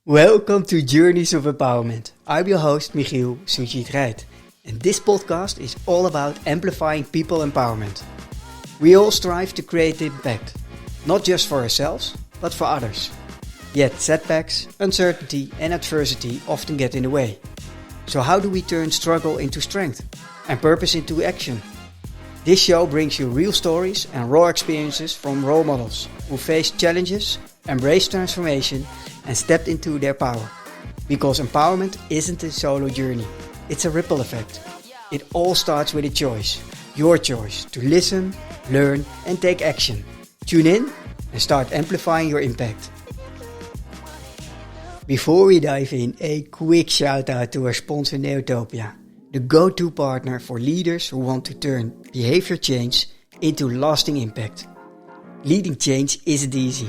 Welcome to Journeys of Empowerment. I'm your host, Michiel Sujit Rijt, and this podcast is all about amplifying people empowerment. We all strive to create impact, not just for ourselves, but for others. Yet setbacks, uncertainty and adversity often get in the way. So how do we turn struggle into strength and purpose into action? This show brings you real stories and raw experiences from role models who faced challenges, embraced transformation and stepped into their power. Because empowerment isn't a solo journey, it's a ripple effect. It all starts with a choice, your choice to listen, learn and take action. Tune in and start amplifying your impact. Before we dive in, a quick shout out to our sponsor Neotopia, the go-to partner for leaders who want to turn behavior change into lasting impact. Leading change isn't easy.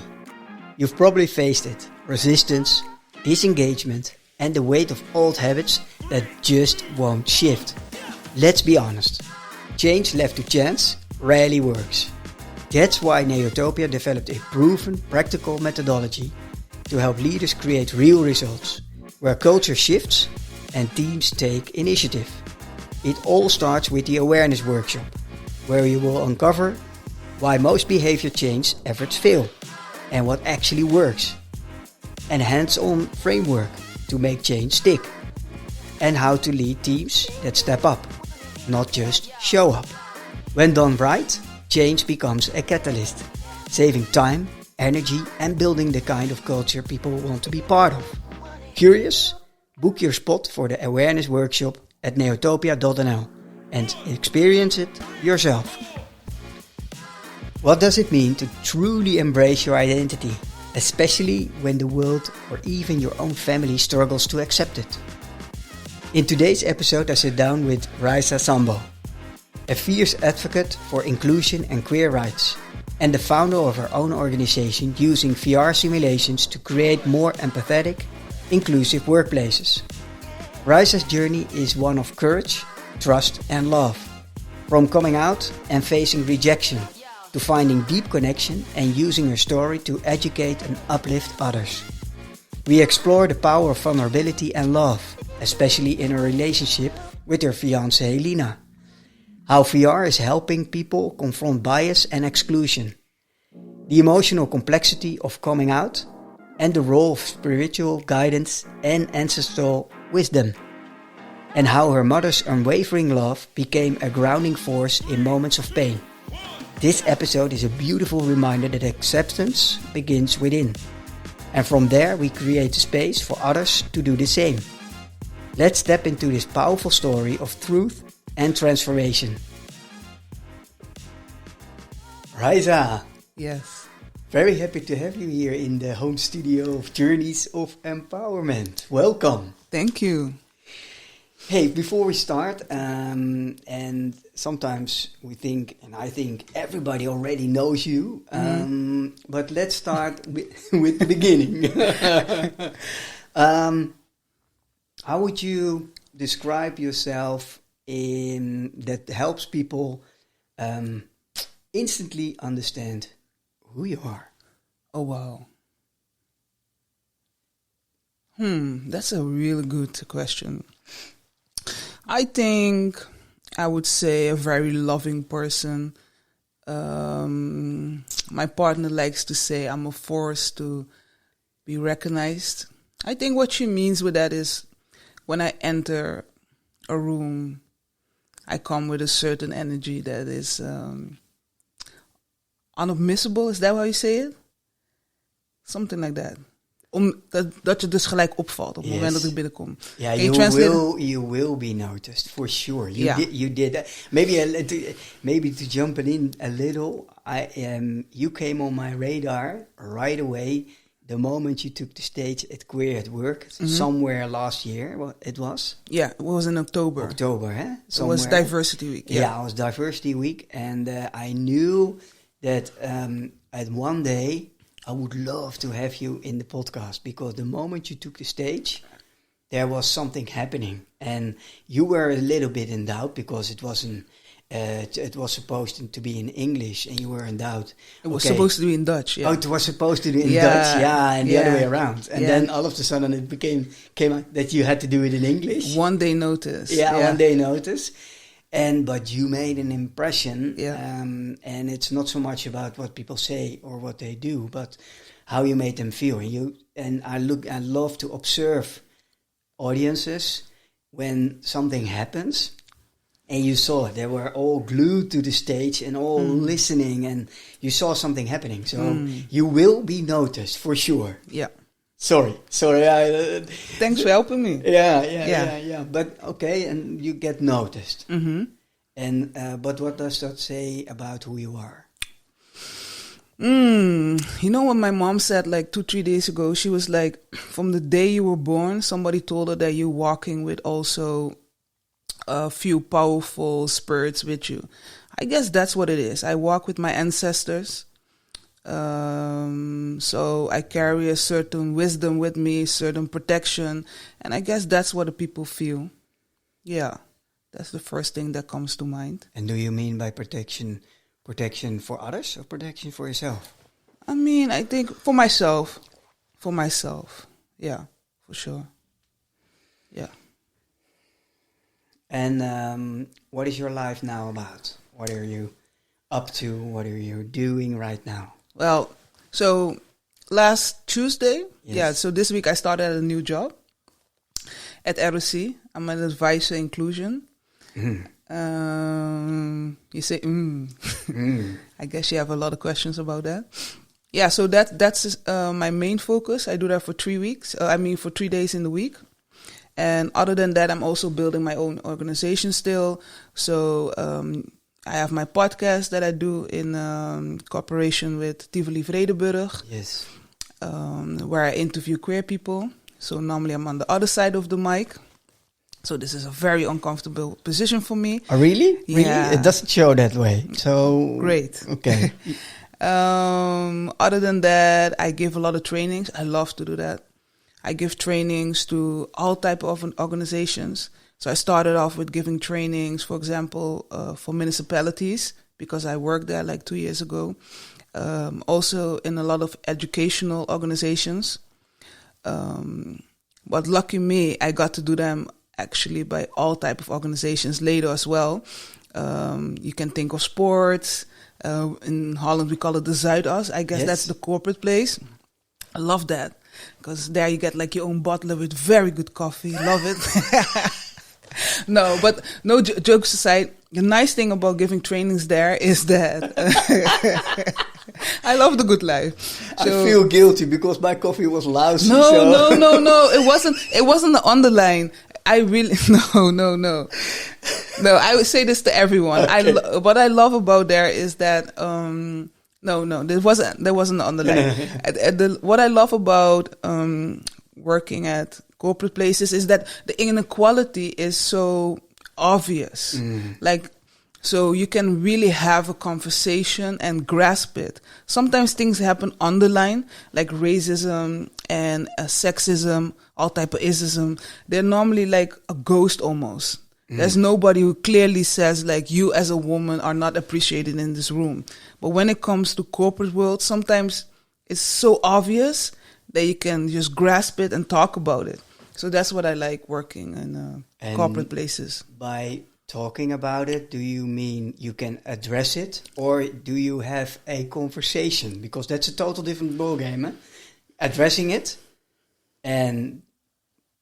You've probably faced it, resistance, disengagement and the weight of old habits that just won't shift. Let's be honest, change left to chance rarely works. That's why Neotopia developed a proven practical methodology to help leaders create real results, where culture shifts and teams take initiative. It all starts with the awareness workshop, where you will uncover why most behavior change efforts fail and what actually works, and hands-on framework to make change stick, and how to lead teams that step up, not just show up. When done right, change becomes a catalyst, saving time, energy and building the kind of culture people want to be part of. Curious? Book your spot for the awareness workshop at neotopia.nl and experience it yourself. What does it mean to truly embrace your identity, especially when the world or even your own family struggles to accept it? In today's episode, I sit down with Raisa Sambo, a fierce advocate for inclusion and queer rights, and the founder of her own organization using VR simulations to create more empathetic, inclusive workplaces. Raisa's journey is one of courage, trust and love. From coming out and facing rejection, to finding deep connection and using her story to educate and uplift others. We explore the power of vulnerability and love, especially in her relationship with her fiancée Lena. How VR is helping people confront bias and exclusion. The emotional complexity of coming out and the role of spiritual guidance and ancestral wisdom. And how her mother's unwavering love became a grounding force in moments of pain. This episode is a beautiful reminder that acceptance begins within. And from there we create a space for others to do the same. Let's step into this powerful story of truth and transformation. Raisa. Yes. Very happy to have you here in the home studio of Journeys of Empowerment. Welcome. Thank you. Hey, before we start, and sometimes we think, and I think everybody already knows you, but let's start with the beginning. How would you describe yourself that helps people instantly understand who you are? Oh, wow. That's a really good question. I think I would say a very loving person. My partner likes to say I'm a force to be recognized. I think what she means with that is when I enter a room, I come with a certain energy that is unmissable. Is that how you say it? Something like that. Dat je dus gelijk opvalt op het moment dat ik binnenkom. Yeah, you will be noticed for sure. You did that. Maybe to jump in a little, you came on my radar right away the moment you took the stage at Queer at Work somewhere last year. Well, it was. Yeah, it was in October. October, huh? It was Diversity Week. Yeah, it was Diversity Week, and I knew that at one day I would love to have you in the podcast, because the moment you took the stage, there was something happening, and you were a little bit in doubt because it was it was supposed to be in English, and you were in doubt. It was supposed to be in Dutch. Yeah. Oh, it was supposed to be in Dutch, and the other way around. And then all of a sudden it came out that you had to do it in English. 1 day notice. Yeah, 1 day notice. But you made an impression, and it's not so much about what people say or what they do, but how you made them feel. And I love to observe audiences when something happens, and you saw it. They were all glued to the stage and all listening, and you saw something happening. So you will be noticed for sure. Yeah. Sorry. Thanks for helping me. Yeah. But okay, and you get noticed. Mm-hmm. And but what does that say about who you are? You know what my mom said like 2-3 days ago? She was like, from the day you were born, somebody told her that you're walking with also a few powerful spirits with you. I guess that's what it is. I walk with my ancestors. So I carry a certain wisdom with me, certain protection. And I guess that's what the people feel. Yeah, that's the first thing that comes to mind. And do you mean by protection for others or protection for yourself? I mean, I think for myself. Yeah, for sure. Yeah. And what is your life now about? What are you up to? What are you doing right now? Well, so last Tuesday, so this week I started a new job at ROC. I'm an advisor inclusion. You say, I guess you have a lot of questions about that. Yeah, so that's my main focus. I do that for 3 weeks. For 3 days in the week. And other than that, I'm also building my own organization still. So I have my podcast that I do in cooperation with Tivoli Vredenburg. Yes. Where I interview queer people. So normally I'm on the other side of the mic. So this is a very uncomfortable position for me. Oh, really? Yeah. Really? It doesn't show that way. So great. Okay. Other than that, I give a lot of trainings. I love to do that. I give trainings to all type of organizations. So I started off with giving trainings, for example, for municipalities, because I worked there like 2 years ago. Also in a lot of educational organizations. But lucky me, I got to do them actually by all type of organizations later as well. You can think of sports. In Holland, we call it the Zuidas. I guess that's the corporate place. I love that because there you get like your own bottler with very good coffee. Love it. No, but no jokes aside, the nice thing about giving trainings there is that I love the good life. So, I feel guilty because my coffee was lousy. No. It wasn't the underline. I really no. I would say this to everyone. Okay. What I love about there is that there wasn't the underline. What I love about working at corporate places is that the inequality is so obvious. Like, so you can really have a conversation and grasp it. Sometimes things happen on the line, like racism and sexism, all type of ism. They're normally like a ghost almost. There's nobody who clearly says like you as a woman are not appreciated in this room. But when it comes to corporate world, sometimes it's so obvious that you can just grasp it and talk about it. So that's what I like working in corporate places. By talking about it, do you mean you can address it, or do you have a conversation? Because that's a total different ballgame. Eh? Addressing it and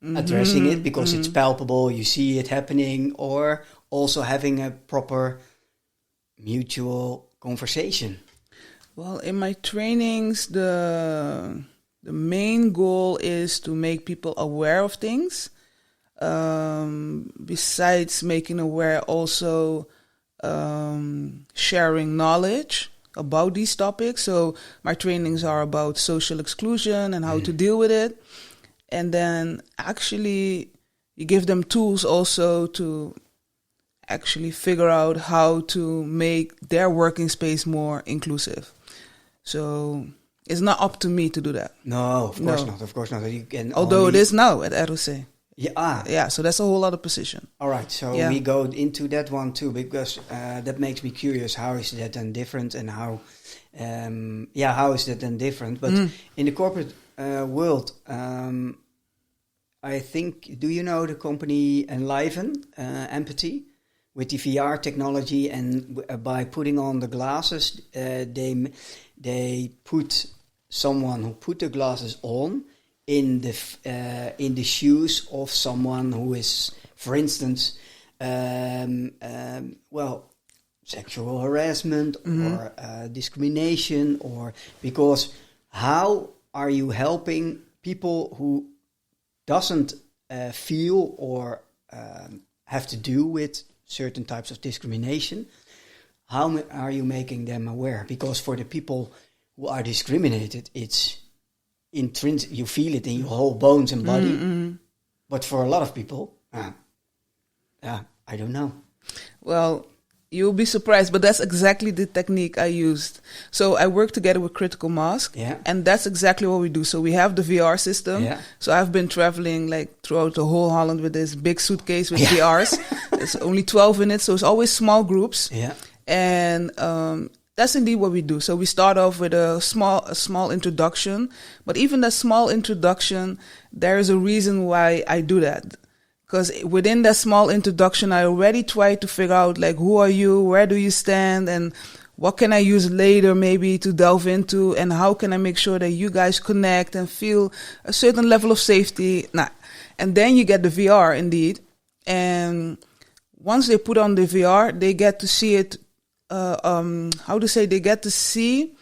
addressing it because it's palpable, you see it happening, or also having a proper mutual conversation. Well, in my trainings, the main goal is to make people aware of things. Besides making aware, also sharing knowledge about these topics. So my trainings are about social exclusion and how to deal with it. And then actually you give them tools also to actually figure out how to make their working space more inclusive. So it's not up to me to do that. No, of course not. Of course not. You can although it is now at ROC. Yeah, so that's a whole other position. All right, so we go into that one too, because that makes me curious. How is that then different, and how is that then different? But in the corporate world, I think, do you know the company Enliven, Empathy, with the VR technology, and by putting on the glasses, they put someone who put the glasses on in the shoes of someone who is, for instance, sexual harassment or discrimination, or because how are you helping people who doesn't feel or have to do with certain types of discrimination? How are you making them aware? Because for the people who are discriminated, it's intrinsic. You feel it in your whole bones and body. But for a lot of people, I don't know. Well, you'll be surprised, but that's exactly the technique I used. So I work together with Critical Mask, and that's exactly what we do. So we have the VR system. Yeah. So I've been traveling like throughout the whole Holland with this big suitcase with VRs. It's only 12 in it, so it's always small groups. Yeah. And that's indeed what we do. So we start off with a small introduction, but even that small introduction, there is a reason why I do that. Because within that small introduction, I already try to figure out, like, who are you, where do you stand, and what can I use later maybe to delve into, and how can I make sure that you guys connect and feel a certain level of safety. And then you get the VR, indeed. And once they put on the VR, they get to see it, they get to see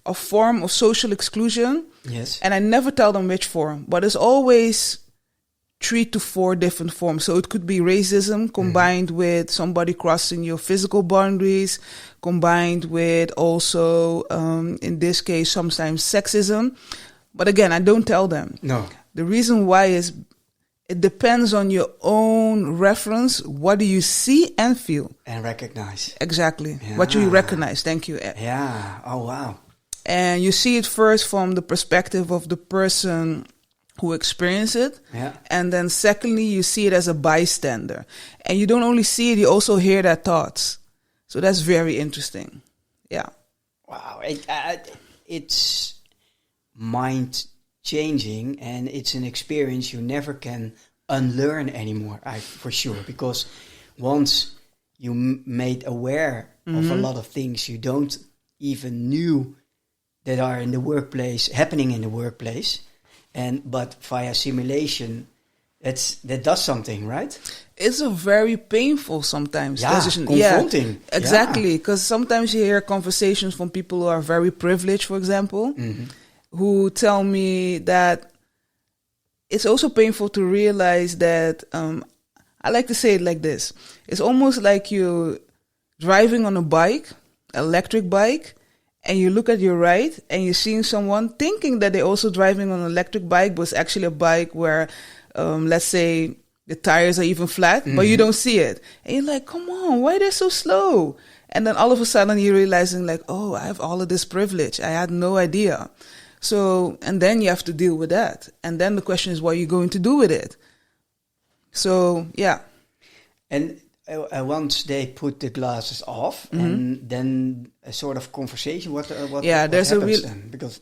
a form of social exclusion. Yes. And I never tell them which form, but it's always 3 to 4 different forms. So it could be racism combined with somebody crossing your physical boundaries, combined with also, in this case, sometimes sexism. But again, I don't tell them. No. The reason why is it depends on your own reference. What do you see and feel? And recognize. Exactly. Yeah. What do you recognize? Thank you, Ed. Yeah. Oh, wow. And you see it first from the perspective of the person who experience it. Yeah. And then secondly, you see it as a bystander. And you don't only see it, you also hear their thoughts. So that's very interesting. Yeah. Wow. It's mind-changing, and it's an experience you never can unlearn anymore, for sure. Because once you made aware of a lot of things you don't even knew that are in the workplace, happening in the workplace, but via simulation, that does something, right? It's a very painful sometimes decision. Confronting. Yeah, exactly, because sometimes you hear conversations from people who are very privileged, for example, who tell me that it's also painful to realize that, I like to say it like this. It's almost like you're driving on a bike, electric bike, and you look at your right and you're seeing someone thinking that they're also driving on an electric bike, but it's actually a bike where, let's say, the tires are even flat, but you don't see it. And you're like, come on, why are they so slow? And then all of a sudden you're realizing, like, oh, I have all of this privilege. I had no idea. So, and then you have to deal with that. And then the question is, what are you going to do with it? So, yeah. And once they put the glasses off, and then a sort of conversation, what happens then? Because,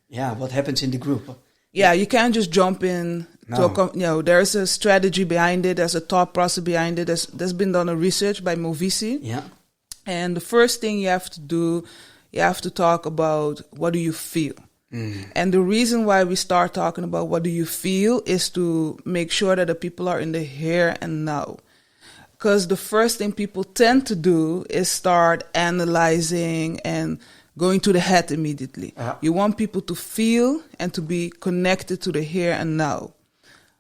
what happens in the group? Yeah, you can't just jump in. No. There's a strategy behind it. There's a thought process behind it. There's been done a research by Movisi. Yeah. And the first thing you have to do, you have to talk about, what do you feel? And the reason why we start talking about what do you feel is to make sure that the people are in the here and now. Because the first thing people tend to do is start analyzing and going to the head immediately. You want people to feel and to be connected to the here and now.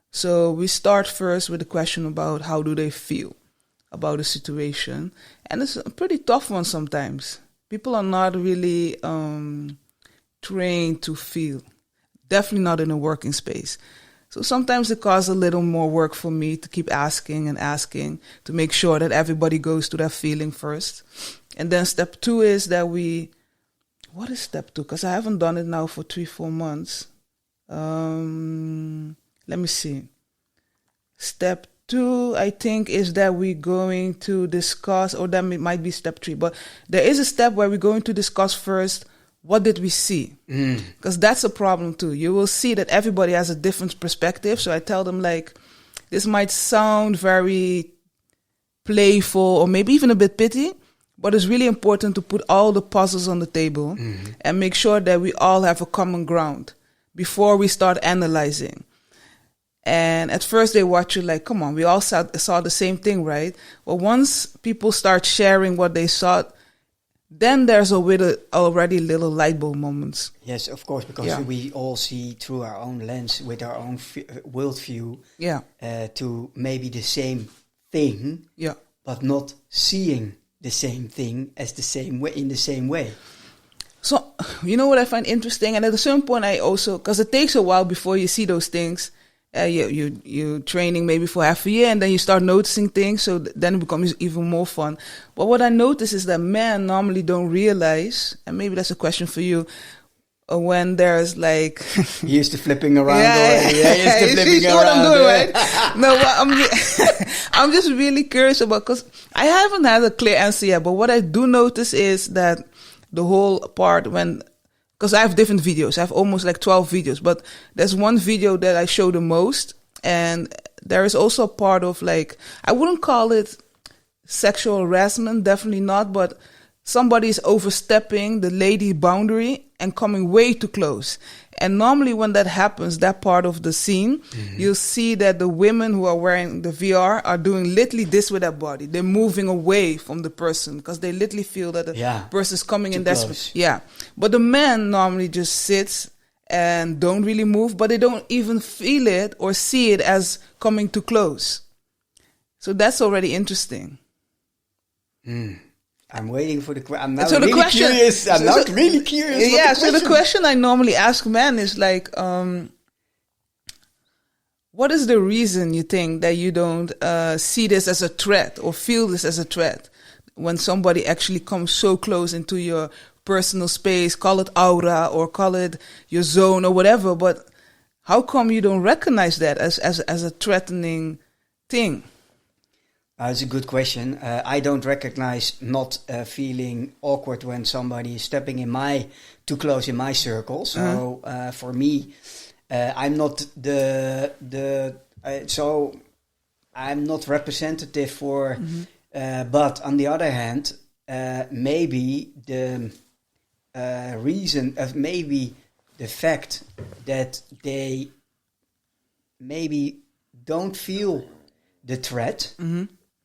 So we start first with the question about how do they feel about the situation. And it's a pretty tough one sometimes. People are not really trained to feel. Definitely not in a working space. So sometimes it causes a little more work for me to keep asking and asking to make sure that everybody goes to that feeling first. And then step 2 is that what is step 2? Because I haven't done it now for 3-4 months. Let me see. Step 2, I think, is that we're going to discuss, or that might be step 3, but there is a step where we're going to discuss first, what did we see? Because that's a problem too. You will see that everybody has a different perspective. So I tell them, like, this might sound very playful or maybe even a bit pity, but it's really important to put all the puzzles on the table and make sure that we all have a common ground before we start analyzing. And at first they watch you like, come on, we all saw the same thing, right? Well, once people start sharing what they saw, then there's already little light bulb moments. Yes, of course, because we all see through our own lens, with our own worldview, to maybe the same thing, but not seeing the same thing as the same way, in the same way. So, you know what I find interesting? And at a certain point, I also, because it takes a while before you see those things, you're training maybe for half a year, and then you start noticing things, so then it becomes even more fun. But what I notice is that men normally don't realize, and maybe that's a question for you, when there's like... Here's the flipping around. Here's the flipping around. What I'm doing, right? No, but I'm just really curious about, because I haven't had a clear answer yet, but what I do notice is that the whole part when... Because I have different videos. I have almost like 12 videos, but there's one video that I show the most. And there is also a part of, like, I wouldn't call it sexual harassment, definitely not, but somebody is overstepping the lady boundary and coming way too close. And normally when that happens, that part of the scene, you'll see that the women who are wearing the VR are doing literally this with their body. They're moving away from the person because they literally feel that the person is coming in desperate. Yeah. But the man normally just sits and don't really move, but they don't even feel it or see it as coming too close. So that's already interesting. I'm waiting for the question. I'm not really curious. I'm not really curious. Yeah, so the question I normally ask men is like, what is the reason you think that you don't see this as a threat or feel this as a threat when somebody actually comes so close into your personal space, call it aura or call it your zone or whatever, but how come you don't recognize that as a threatening thing? That's a good question. I don't recognize not feeling awkward when somebody is stepping too close in my circle. So for me, I'm not so I'm not representative for. But on the other hand, maybe the reason of maybe the fact that they maybe don't feel the threat.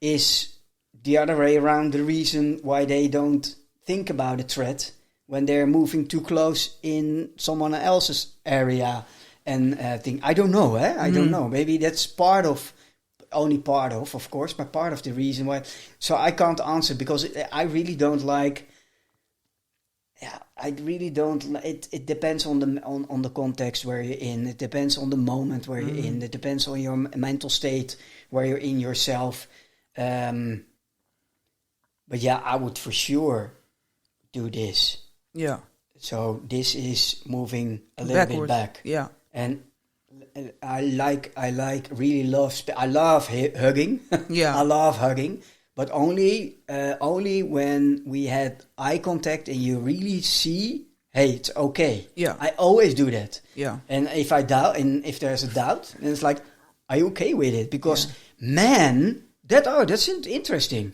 Is the other way around the reason why they don't think about a threat when they're moving too close in someone else's area and think, I don't know, I don't know. Maybe that's only part of course, but part of the reason why. So I can't answer because I really don't like. Yeah, I really don't. It depends on the context where you're in. It depends on the moment where you're in. It depends on your mental state where you're in yourself. But yeah, I would for sure do this. Yeah. So this is moving a little bit back. Yeah. And I love hugging. Yeah. I love hugging, but only when we had eye contact and you really see, hey, it's okay. Yeah. I always do that. Yeah. And if I doubt, and if there's a doubt, then it's like, are you okay with it? Because men. That's interesting.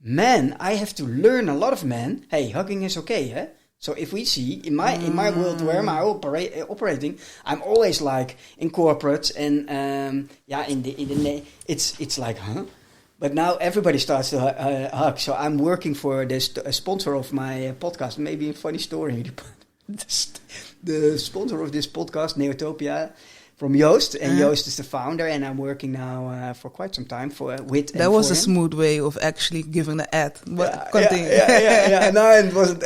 Men, I have to learn a lot of men. Hey, hugging is okay, eh? So if we see in my world where am I operating, I'm always like in corporate and it's like But now everybody starts to hug. So I'm working for this sponsor of my podcast. Maybe a funny story. The sponsor of this podcast, Neotopia. From Joost, and Joost is the founder, and I'm working now for quite some time with. That was a smooth way of actually giving the ad. But continue. No, it wasn't.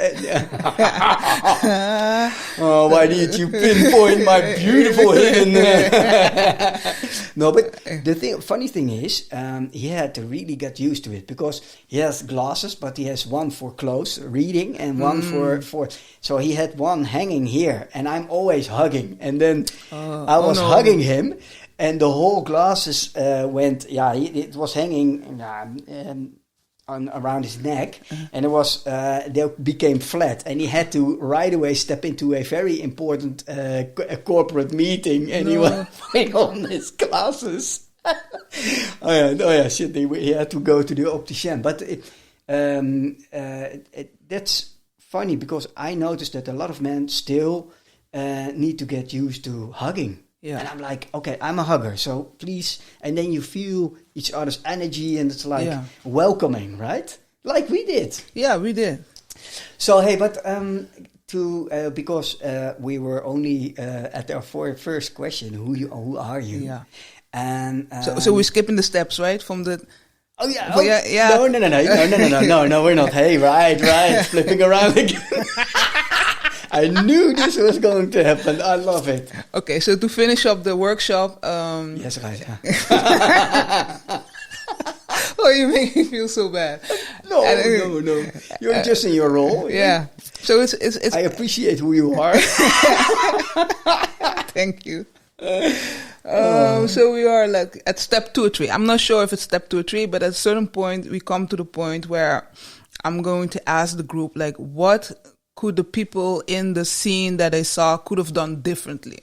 Oh, why did you pinpoint my beautiful hidden? No, but funny thing is, he had to really get used to it because he has glasses, but he has one for close reading and one for. So he had one hanging here, and I'm always hugging, and then I was hugging him, And the whole glasses went. Yeah, it was hanging around his neck, and it was they became flat, and he had to right away step into a very important corporate meeting, and he was putting on his glasses. Shit! He had to go to the optician, but that's funny because I noticed that a lot of men still need to get used to hugging. Yeah. And I'm like, okay, I'm a hugger, so please. And then you feel each other's energy, and it's like welcoming, right? Like we did. Yeah, we did. So, hey, but because we were only at our first question, who are you? Yeah. And so we're skipping the steps, right? From the... Oh, yeah. No, we're not. Hey, right. Flipping around again. I knew this was going to happen. I love it. Okay, so to finish up the workshop... Yes, right. Oh, you make me feel so bad. No. You're just in your role. Yeah. So it's I appreciate who you are. Thank you. So we are like at step 2 or 3. I'm not sure if it's step 2 or 3, but at a certain point, we come to the point where I'm going to ask the group, like, what could the people in the scene that I saw could have done differently?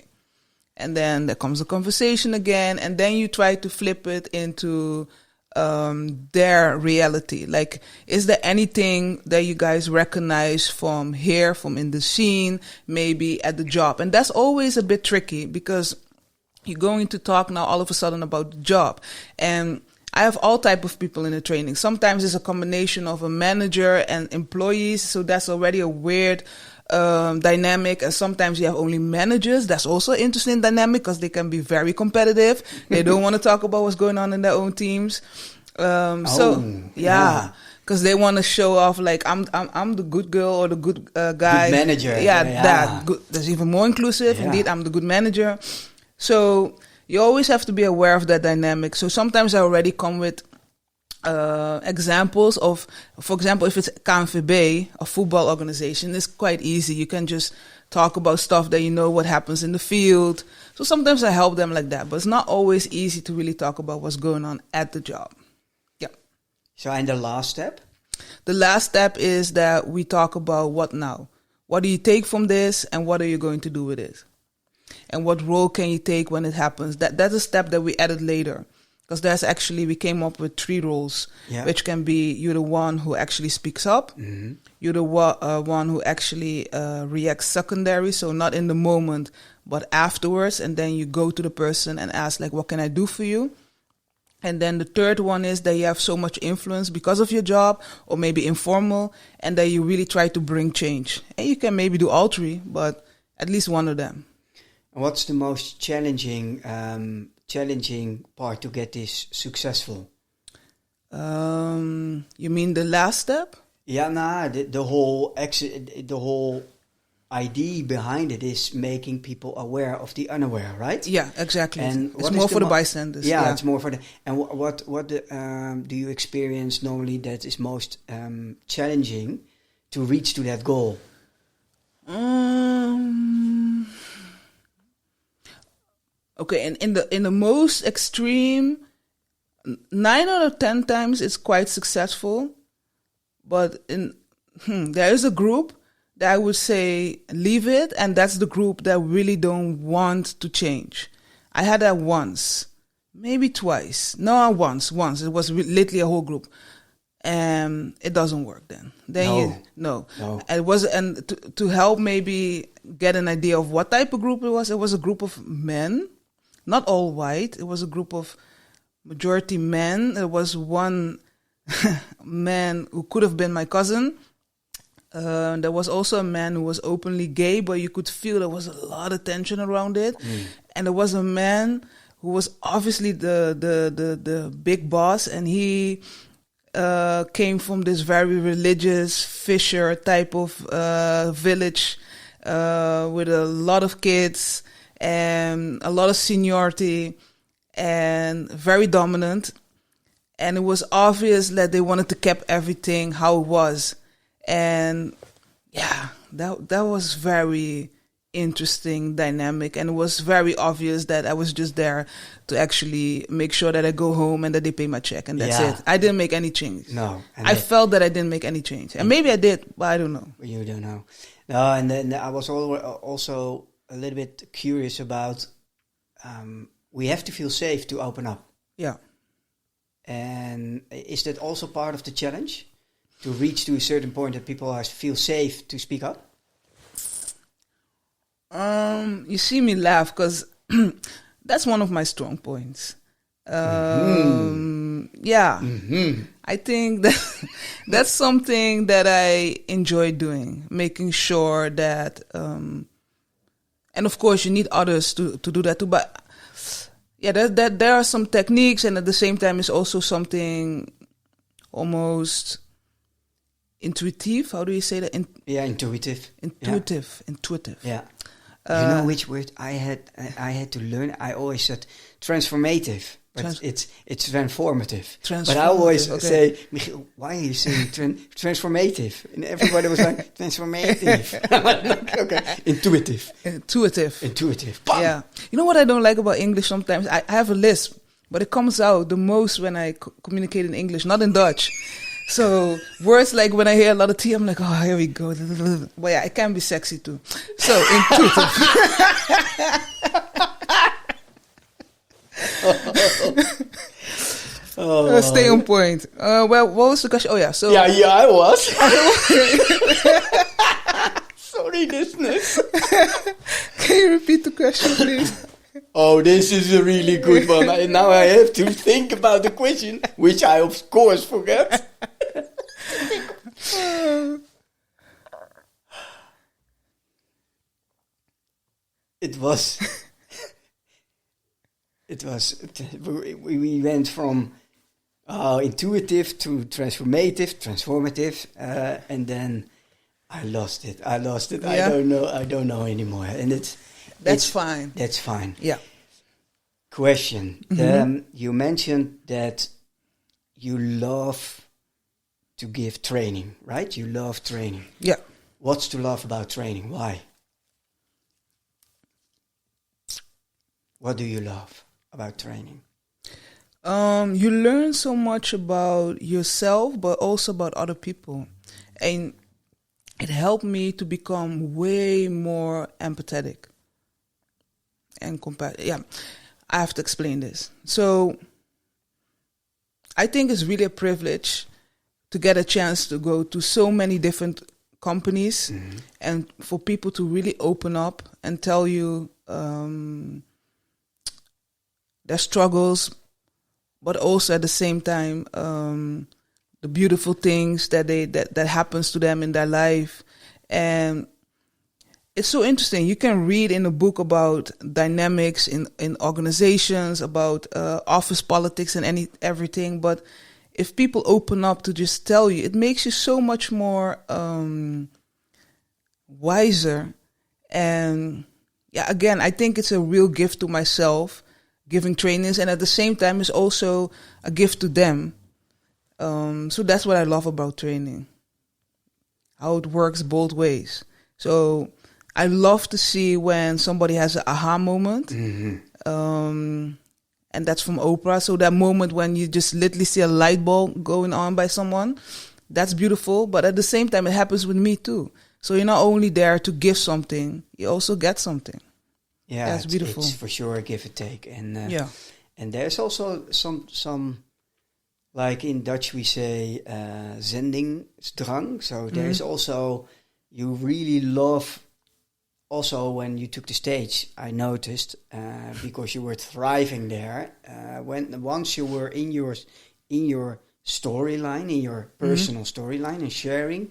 And then there comes a conversation again, and then you try to flip it into their reality. Like, is there anything that you guys recognize from here, from in the scene, maybe at the job? And that's always a bit tricky because you're going to talk now all of a sudden about the job. And I have all type of people in the training. Sometimes it's a combination of a manager and employees, so that's already a weird dynamic. And sometimes you have only managers. That's also an interesting dynamic because they can be very competitive. They don't want to talk about what's going on in their own teams. Because they want to show off, like, I'm the good girl or the good guy. Good manager. That good. That's even more inclusive. Yeah. Indeed, I'm the good manager. So you always have to be aware of that dynamic. So sometimes I already come with examples of, for example, if it's KNVB, a football organization, it's quite easy. You can just talk about stuff that you know what happens in the field. So sometimes I help them like that, but it's not always easy to really talk about what's going on at the job. Yeah. So, and the last step? The last step is that we talk about what now. What do you take from this, and what are you going to do with it? And what role can you take when it happens? That's a step that we added later. Because we came up with 3 roles, which can be you're the one who actually speaks up, you're the one who actually reacts secondary, so not in the moment, but afterwards, and then you go to the person and ask, like, what can I do for you? And then the third one is that you have so much influence because of your job, or maybe informal, and that you really try to bring change. And you can maybe do all 3, but at least one of them. What's the most challenging part to get this successful? You mean the last step? Yeah, the whole idea behind it is making people aware of the unaware, right? Yeah, exactly. And it's more for the bystanders. Yeah, it's more for the. And what do you experience normally that is most challenging to reach to that goal? Okay, and in the most extreme, 9 out of 10 times it's quite successful, but there is a group that I would say leave it, and that's the group that really don't want to change. I had that once, maybe twice. No, once. It was literally a whole group, and it doesn't work. No. It was, and to help maybe get an idea of what type of group it was a group of men. Not all white. It was a group of majority men. There was one man who could have been my cousin. There was also a man who was openly gay, but you could feel there was a lot of tension around it. And there was a man who was obviously the big boss, and he came from this very religious fisher type of village with a lot of kids and a lot of seniority and very dominant. And it was obvious that they wanted to keep everything how it was. And yeah, that was very interesting dynamic, and it was very obvious that I was just there to actually make sure that I go home and that they pay my check, and that's it. I didn't make any change. No. I felt that I didn't make any change. And maybe I did, but I don't know. You don't know. No, and then I was also a little bit curious about, we have to feel safe to open up. Yeah. And is that also part of the challenge? To reach to a certain point that people feel safe to speak up? You see me laugh because that's one of my strong points. Yeah. I think that's something that I enjoy doing, making sure that, and of course you need others to do that too, but yeah, there are some techniques, and at the same time it's also something almost intuitive. How do you say that? Intuitive. Intuitive. Yeah. You know which word I had to learn? I always said transformative, but it's transformative. But I always say, Michiel, why are you saying transformative? And everybody was like, transformative. Okay, intuitive. Bam! Yeah. You know what I don't like about English sometimes? I have a lisp, but it comes out the most when I communicate in English, not in Dutch. So words like when I hear a lot of T, I'm like, oh, here we go. But yeah, it can be sexy too. So intuitive. Stay on point. Well, what was the question? Oh yeah. So yeah, I was. Sorry, listeners. Can you repeat the question, please? Oh, this is a really good one. Now I have to think about the question, which I of course forget. We went from intuitive to transformative, and then I lost it. Yeah. I don't know anymore, and that's fine. That's fine. Yeah. Question. You mentioned that you love to give training, right? You love training. Yeah. What's to love about training? Why? What do you love about training? You learn so much about yourself, but also about other people. And it helped me to become way more empathetic and compassionate. Yeah, I have to explain this. So I think it's really a privilege to get a chance to go to so many different companies and for people to really open up and tell you their struggles, but also at the same time the beautiful things that happens to them in their life. And it's so interesting. You can read in a book about dynamics in organizations, about office politics and everything, but if people open up to just tell you, it makes you so much more wiser. And yeah, again, I think it's a real gift to myself, giving trainings, and at the same time, it's also a gift to them. So that's what I love about training, how it works both ways. So I love to see when somebody has an aha moment. And that's from Oprah. So that moment when you just literally see a light bulb going on by someone, that's beautiful. But at the same time, it happens with me too. So you're not only there to give something, you also get something. Yeah, that's beautiful. It's for sure a give and take. And yeah. And there's also some like in Dutch we say zendingsdrang. So there's also, you really love. Also, when you took the stage, I noticed because you were thriving there. Once you were in your storyline, in your personal storyline, and sharing,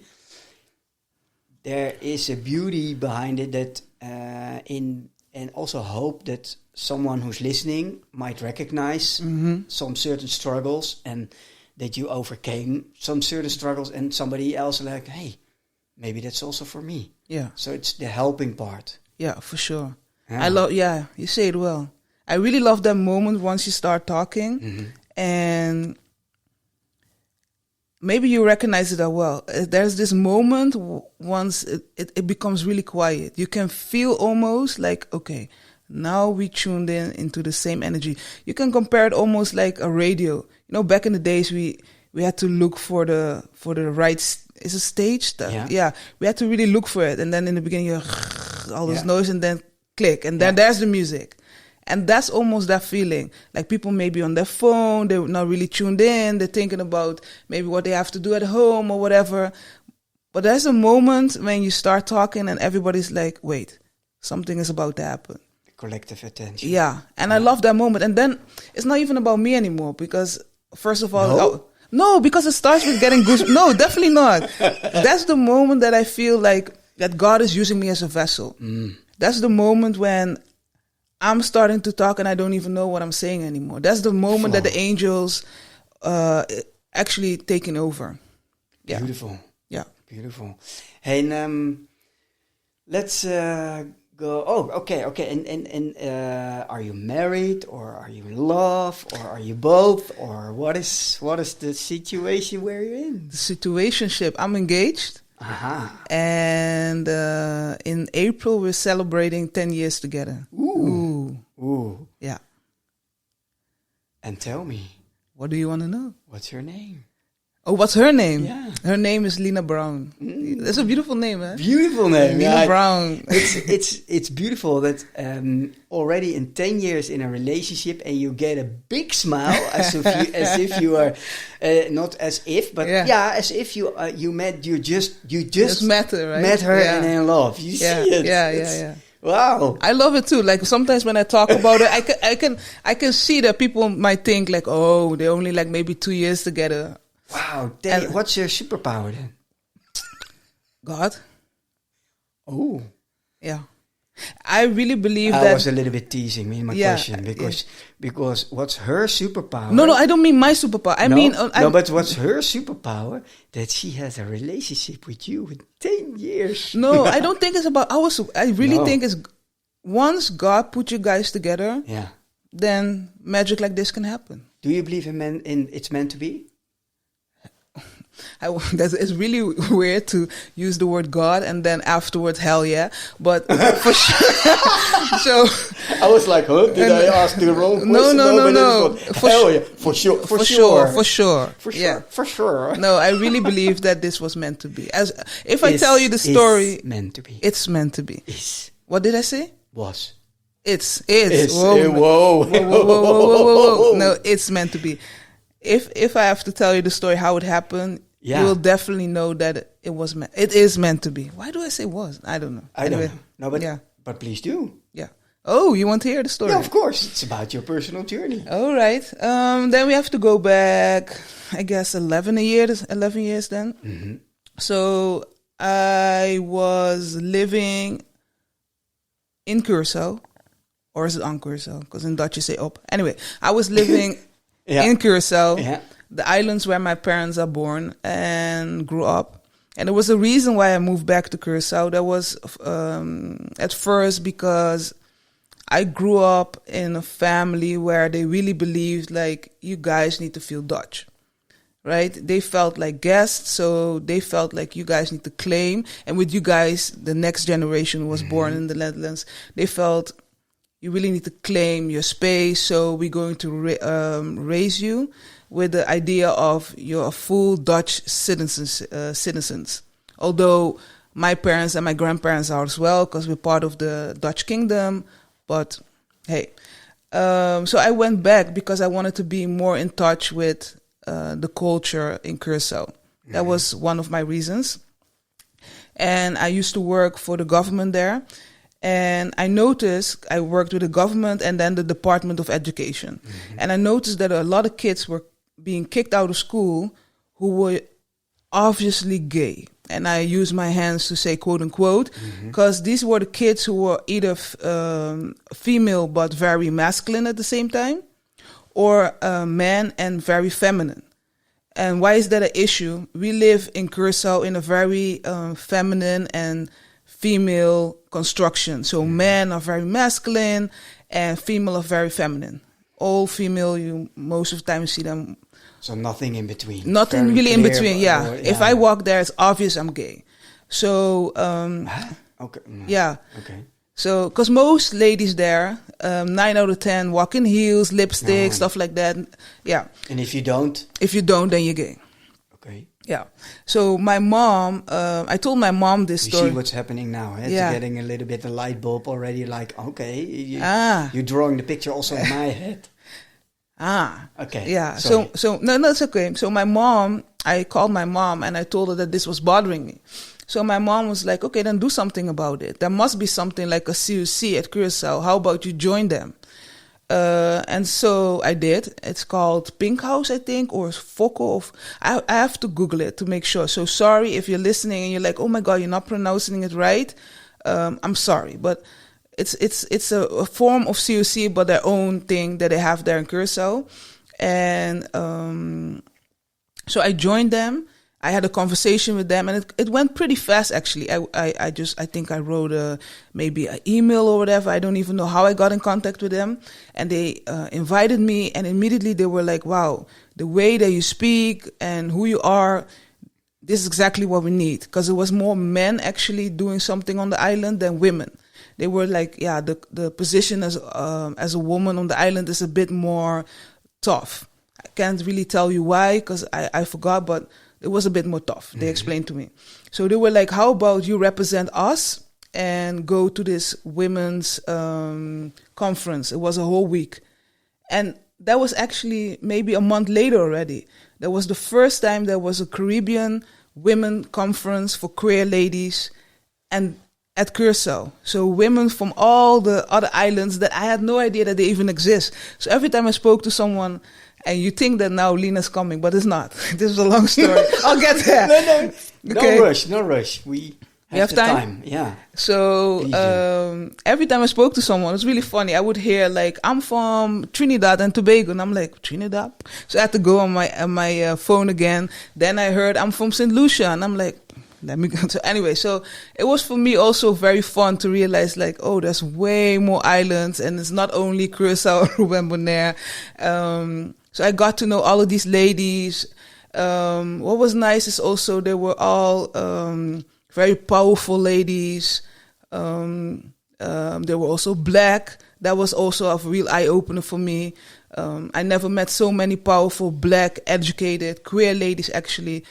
there is a beauty behind it that and also hope that someone who's listening might recognize some certain struggles and that you overcame some certain struggles, and somebody else like, hey, maybe that's also for me. Yeah. So it's the helping part. Yeah, for sure. Yeah. You say it well. I really love that moment once you start talking and maybe you recognize it as well. There's this moment once it becomes really quiet. You can feel almost like, okay, now we tuned in into the same energy. You can compare it almost like a radio. You know, back in the days, we had to look for the right. Is it stage stuff? Yeah. We had to really look for it, and then in the beginning, you all this noise, and then click, and then there's the music, and that's almost that feeling. Like people maybe on their phone, they're not really tuned in. They're thinking about maybe what they have to do at home or whatever. But there's a moment when you start talking, and everybody's like, "Wait, something is about to happen." Collective attention. Yeah, and I love that moment. And then it's not even about me anymore because, first of all, no, because it starts with getting goosebumps. No, definitely not. That's the moment that I feel like that God is using me as a vessel. That's the moment when I'm starting to talk and I don't even know what I'm saying anymore. That's the moment that the angels actually taking over. Yeah. Beautiful. Yeah. Beautiful. Hey, and let's go. Oh, okay. And are you married, or are you in love, or are you both, or what is the situation where you're in? The situationship. I'm engaged. And in April we're celebrating 10 years together. Ooh. Yeah. And tell me, what do you want to know? What's her name? Oh, what's her name? Yeah. Her name is Lena Brown. That's a beautiful name, eh? Beautiful name. Lena Brown. It's beautiful that already in 10 years in a relationship and you get a big smile as if you are not as if, but as if you just met her, right? Met her and in love. You see it. Yeah. Wow. I love it too. Like sometimes when I talk about it, I can see that people might think like, oh, they're only like maybe 2 years together. Wow. What's your superpower then? God. Oh. Yeah. I really believe that... I was a little bit teasing me in my question because what's her superpower? No, I don't mean my superpower. I mean... but what's her superpower? That she has a relationship with you in 10 years. No, I don't think it's about our... I really think it's... Once God put you guys together, then magic like this can happen. Do you believe in it's meant to be? It's really weird to use the word God and then afterwards hell yeah, but for sure. So I was like, huh? Did I ask the wrong question? No. For sure. No, I really believe that this was meant to be. If I tell you the story, it's meant to be. It's meant to be. Is. What did I say? Was. It's. Whoa. No, it's meant to be. If I have to tell you the story how it happened, you will definitely know that it is meant to be. Why do I say was? I don't know. I don't know. No, but please do. Yeah. Oh, you want to hear the story? Yeah, of course. It's about your personal journey. All right. Then we have to go back, I guess, 11 years then. Mm-hmm. So I was living in Curaçao, or is it on Curaçao? Because in Dutch you say op. Anyway, I was living in Curaçao, the islands where my parents are born and grew up. And there was a reason why I moved back to Curaçao. That was at first because I grew up in a family where they really believed like you guys need to feel Dutch, right? They felt like guests, so they felt like you guys need to claim. And with you guys, the next generation was born in the Netherlands. They felt you really need to claim your space, so we're going to raise you with the idea of you're a full Dutch citizens. Although my parents and my grandparents are as well, because we're part of the Dutch kingdom. But hey, so I went back because I wanted to be more in touch with the culture in Curaçao. That was one of my reasons. And I used to work for the government there. And I noticed I worked with the government and then the Department of Education. Mm-hmm. And I noticed that a lot of kids were being kicked out of school who were obviously gay. And I use my hands to say quote unquote, because these were the kids who were either female but very masculine at the same time, or man and very feminine. And why is that an issue? We live in Curaçao in a very feminine and female construction. So men are very masculine and female are very feminine. All female, you most of the time see them So nothing in between. Nothing Very really in clear, between, yeah. If I walk there, it's obvious I'm gay. So, okay. yeah. Okay. So, because most ladies there, 9 out of 10 walk in heels, lipstick, stuff like that. Yeah. And if you don't? If you don't, then you're gay. Okay. Yeah. So my mom, I told my mom this story. You see what's happening now, eh? Yeah. It's getting a little bit a light bulb already, like, okay, you're drawing the picture also in my head. Okay. Yeah. Sorry. So no, it's okay. So my mom, I called my mom and I told her that this was bothering me. So my mom was like, okay, then do something about it. There must be something like a CUC at Curaçao. How about you join them? And so I did. It's called Pink House, I think, or Foco. I have to Google it to make sure. So sorry if you're listening and you're like, oh my God, you're not pronouncing it right. I'm sorry, but it's a form of CUC, but their own thing that they have there in Curaçao. And so I joined them. I had a conversation with them, and it went pretty fast, actually. I think I wrote maybe an email or whatever. I don't even know how I got in contact with them. And they invited me, and immediately they were like, wow, the way that you speak and who you are, this is exactly what we need. Because it was more men actually doing something on the island than women. They were like, yeah, the position as a woman on the island is a bit more tough. I can't really tell you why, because I forgot, but it was a bit more tough. They explained to me. So they were like, how about you represent us and go to this women's conference? It was a whole week. And that was actually maybe a month later already. That was the first time there was a Caribbean women conference for queer ladies and at Curaçao. So women from all the other islands that I had no idea that they even exist. So every time I spoke to someone, and you think that now Lena's coming, but it's not. This is a long story. I'll get there. No rush. We have the time. Yeah. So every time I spoke to someone, it's really funny. I would hear like, I'm from Trinidad and Tobago. And I'm like, Trinidad? So I had to go on my phone again. Then I heard I'm from St. Lucia. And I'm like, let me go. So anyway, so it was for me also very fun to realize like, oh, there's way more islands. And it's not only Curaçao or Ruben Bonaire. So I got to know all of these ladies. What was nice is also they were all very powerful ladies. They were also black. That was also a real eye-opener for me. I never met so many powerful, black, educated, queer ladies actually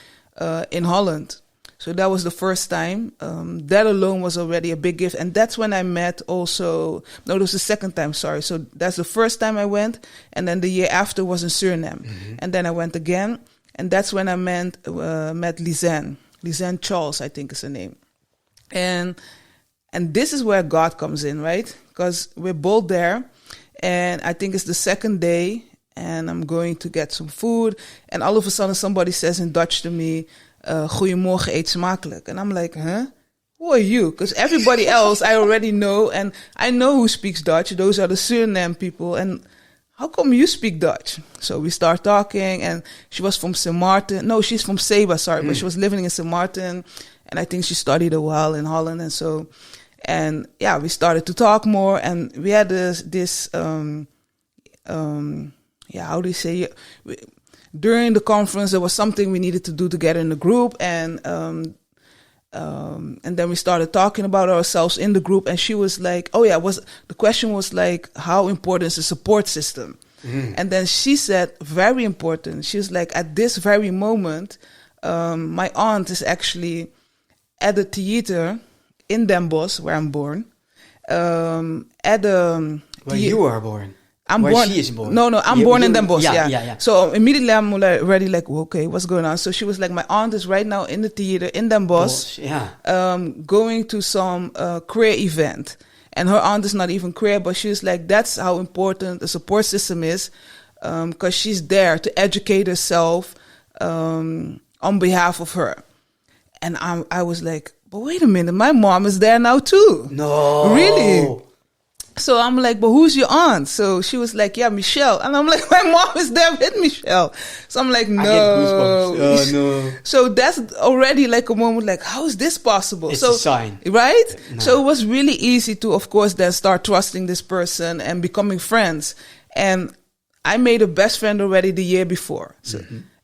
in Holland. So that was the first time. That alone was already a big gift. And that's when I met also, no, it was the second time, sorry. So that's the first time I went. And then the year after was in Suriname. Mm-hmm. And then I went again. And that's when I met Lisanne. Lisanne Charles, I think is her name. And this is where God comes in, right? Because we're both there. And I think it's the second day. And I'm going to get some food. And all of a sudden somebody says in Dutch to me, goedemorgen, eet smakelijk. And I'm like, huh? Who are you? Because everybody else I already know, and I know who speaks Dutch. Those are the Suriname people. And how come you speak Dutch? So we start talking, and she was from St. Martin. No, she's from Seba, sorry, but she was living in St. Martin, and I think she studied a while in Holland. And so, and yeah, we started to talk more, and we had this how do you say it? During the conference, there was something we needed to do together in the group, and then we started talking about ourselves in the group. And she was like, "Oh yeah, the question was like, how important is the support system?" Mm. And then she said, "Very important." She was like, "At this very moment, my aunt is actually at the theater in Den Bosch, where I'm born, where you are born." I'm Where born. She is born. No, I'm born in Den Bosch. Yeah. So immediately I'm already like, okay, what's going on? So she was like, my aunt is right now in the theater in Den Bosch, going to some queer event. And her aunt is not even queer, but she was like, that's how important the support system is, because she's there to educate herself on behalf of her. And I was like, but wait a minute, my mom is there now too. No. Really? So I'm like, but who's your aunt? So she was like, yeah, Michelle. And I'm like, my mom is there with Michelle. So I'm like, no. I get goosebumps. No. So that's already like a moment like, how is this possible? It's a sign. Right? No. So it was really easy to, of course, then start trusting this person and becoming friends. And I made a best friend already the year before. So,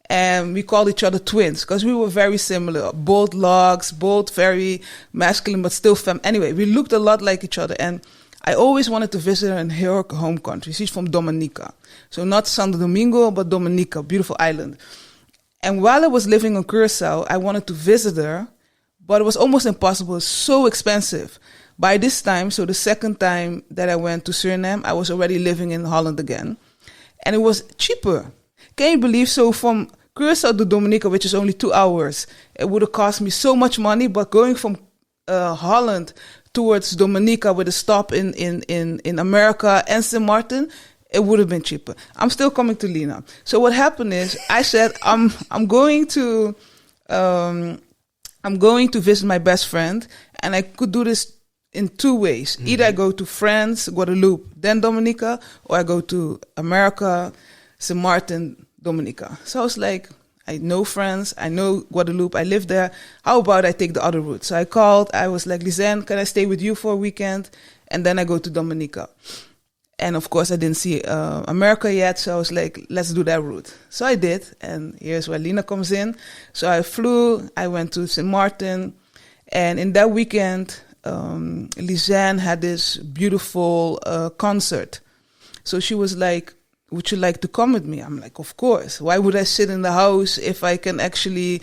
and we called each other twins because we were very similar. Both logs, both very masculine, but still Anyway, we looked a lot like each other. And I always wanted to visit her in her home country. She's from Dominica. So not Santo Domingo, but Dominica, beautiful island. And while I was living in Curaçao, I wanted to visit her, but it was almost impossible. It's so expensive. By this time, so the second time that I went to Suriname, I was already living in Holland again. And it was cheaper. Can you believe? So from Curaçao to Dominica, which is only 2 hours, it would have cost me so much money. But going from Holland towards Dominica with a stop in America and St. Martin, it would have been cheaper. I'm still coming to Lena. So what happened is I said, I'm going to visit my best friend, and I could do this in 2 ways. Either I go to France, Guadeloupe, then Dominica, or I go to America, St. Martin, Dominica. So I was like, I know France, I know Guadeloupe, I live there. How about I take the other route? So I called, I was like, Lisanne, can I stay with you for a weekend? And then I go to Dominica. And of course, I didn't see America yet, so I was like, let's do that route. So I did, and here's where Lena comes in. So I flew, I went to St. Martin, and in that weekend, Lisanne had this beautiful concert. So she was like, would you like to come with me? I'm like, of course. Why would I sit in the house if I can actually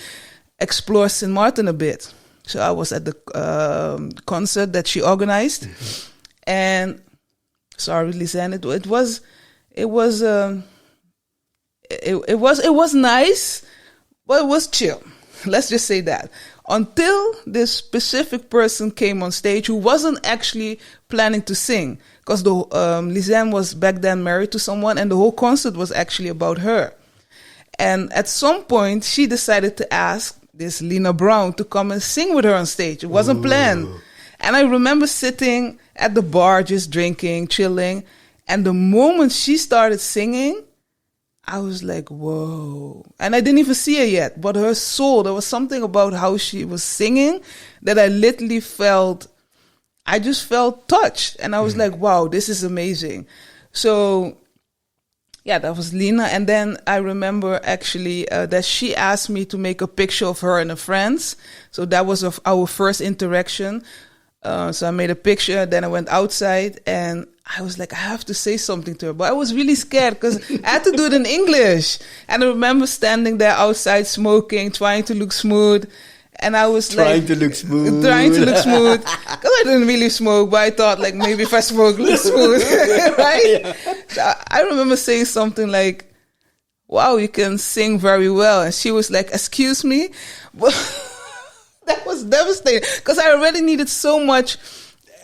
explore St. Martin a bit? So I was at the concert that she organized, and sorry, Lisanne, it was nice, but it was chill. Let's just say that. Until this specific person came on stage who wasn't actually planning to sing, because Lisanne was back then married to someone, and the whole concert was actually about her. And at some point, she decided to ask this Lena Brown to come and sing with her on stage. It wasn't planned. And I remember sitting at the bar, just drinking, chilling. And the moment she started singing, I was like, whoa. And I didn't even see her yet. But her soul, there was something about how she was singing that I literally I just felt touched. And I was like, wow, this is amazing. So, yeah, that was Lena. And then I remember actually that she asked me to make a picture of her and her friends. So that was our first interaction. So I made a picture, then I went outside, and I was like, I have to say something to her. But I was really scared because I had to do it in English. And I remember standing there outside smoking, trying to look smooth. And I was trying to look smooth. Because I didn't really smoke, but I thought like maybe if I smoke, look smooth. Right? Yeah. So I remember saying something like, wow, you can sing very well. And she was like, excuse me? That was devastating because I already needed so much,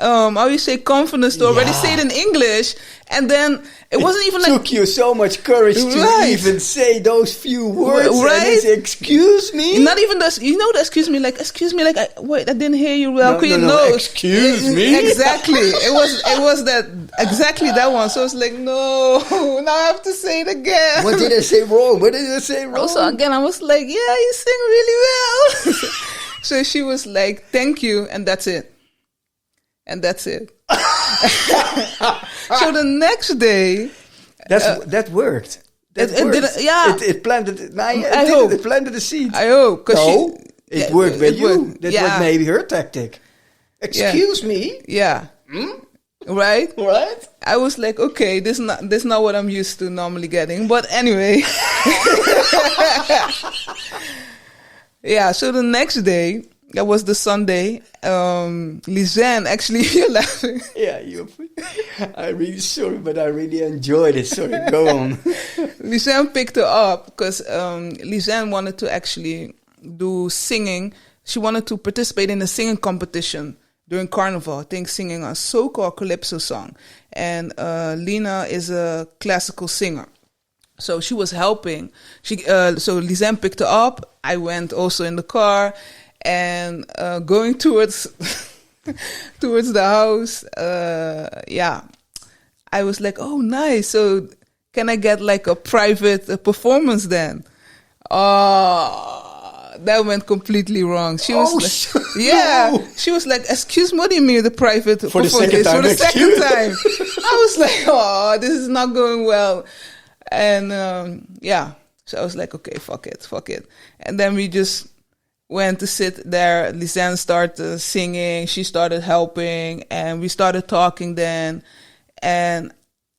confidence to already say it in English. And then it wasn't even like... It took you so much courage to even say those few words. Right? And say, excuse me? Not even the excuse me, wait, I didn't hear you well. No, excuse me? Exactly. It was that one. So it's like, no, now I have to say it again. What did I say wrong? Also, again, I was like, yeah, you sing really well. So she was like, thank you, and that's it. So the next day... That worked. It planted... It planted the seed. I hope. It worked with you. That was maybe her tactic. Excuse me? Yeah. Right? I was like, okay, this is not what I'm used to normally getting. But anyway... Yeah, so the next day, that was the Sunday, Lisanne, actually, you're laughing. Yeah, I'm really sorry, but I really enjoyed it. Sorry, go on. Lisanne picked her up because Lisanne wanted to actually do singing. She wanted to participate in a singing competition during Carnival, I think singing a soca or calypso song. And Lena is a classical singer. So she was helping. So Lisanne picked her up. I went also in the car, and going towards the house. I was like, oh, nice. So can I get like a private performance then? Oh, that went completely wrong. She was she was like, excuse me, what do you mean the private for the second time? I was like, oh, this is not going well. And so I was like, okay, fuck it. And then we just went to sit there. Lisanne started singing. She started helping, and we started talking then. And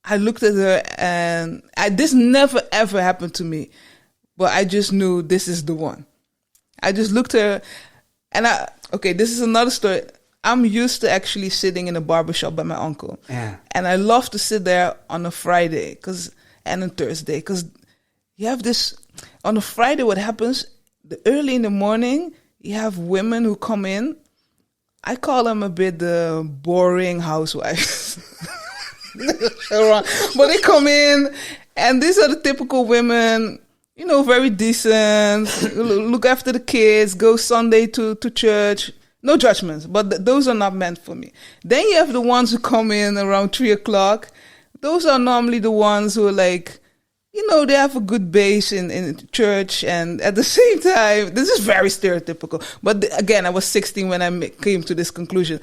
I looked at her, and this never ever happened to me, but I just knew this is the one. I just looked at her, and this is another story. I'm used to actually sitting in a barbershop by my uncle. Yeah. And I love to sit there on a Friday and a Thursday, because you have this, on a Friday, what happens, early in the morning, you have women who come in. I call them a bit the boring housewives. But they come in, and these are the typical women, very decent, look after the kids, go Sunday to church. No judgments, but those are not meant for me. Then you have the ones who come in around 3:00. Those are normally the ones who are like, they have a good base in church, and at the same time, this is very stereotypical. But again, I was 16 when I came to this conclusion.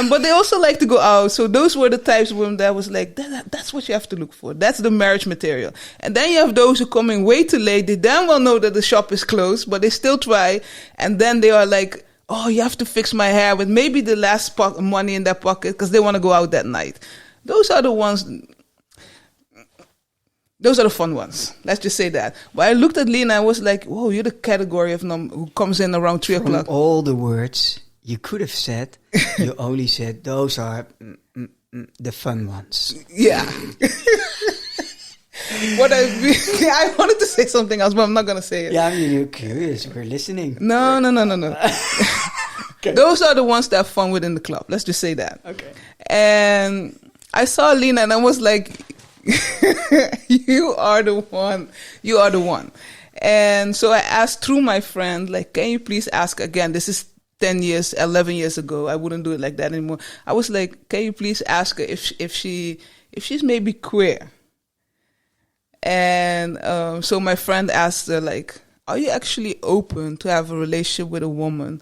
But they also like to go out. So those were the types of women that was like, that's what you have to look for. That's the marriage material. And then you have those who come in way too late. They damn well know that the shop is closed, but they still try. And then they are like, oh, you have to fix my hair with maybe the last money in their pocket because they want to go out that night. Those are the ones. Those are the fun ones. Let's just say that. But I looked at Lena and was like, whoa, you're the category of who comes in around 3:00. From all the words you could have said, you only said those are the fun ones. Yeah. I wanted to say something else, but I'm not going to say it. Yeah, I mean, you're curious. We're listening. No. Okay. Those are the ones that have fun within the club. Let's just say that. Okay. And I saw Lena and I was like, you are the one. You are the one. And so I asked through my friend, like, can you please ask again? This is 10 years, 11 years ago. I wouldn't do it like that anymore. I was like, can you please ask her if she's maybe queer? And so my friend asked her, like, are you actually open to have a relationship with a woman?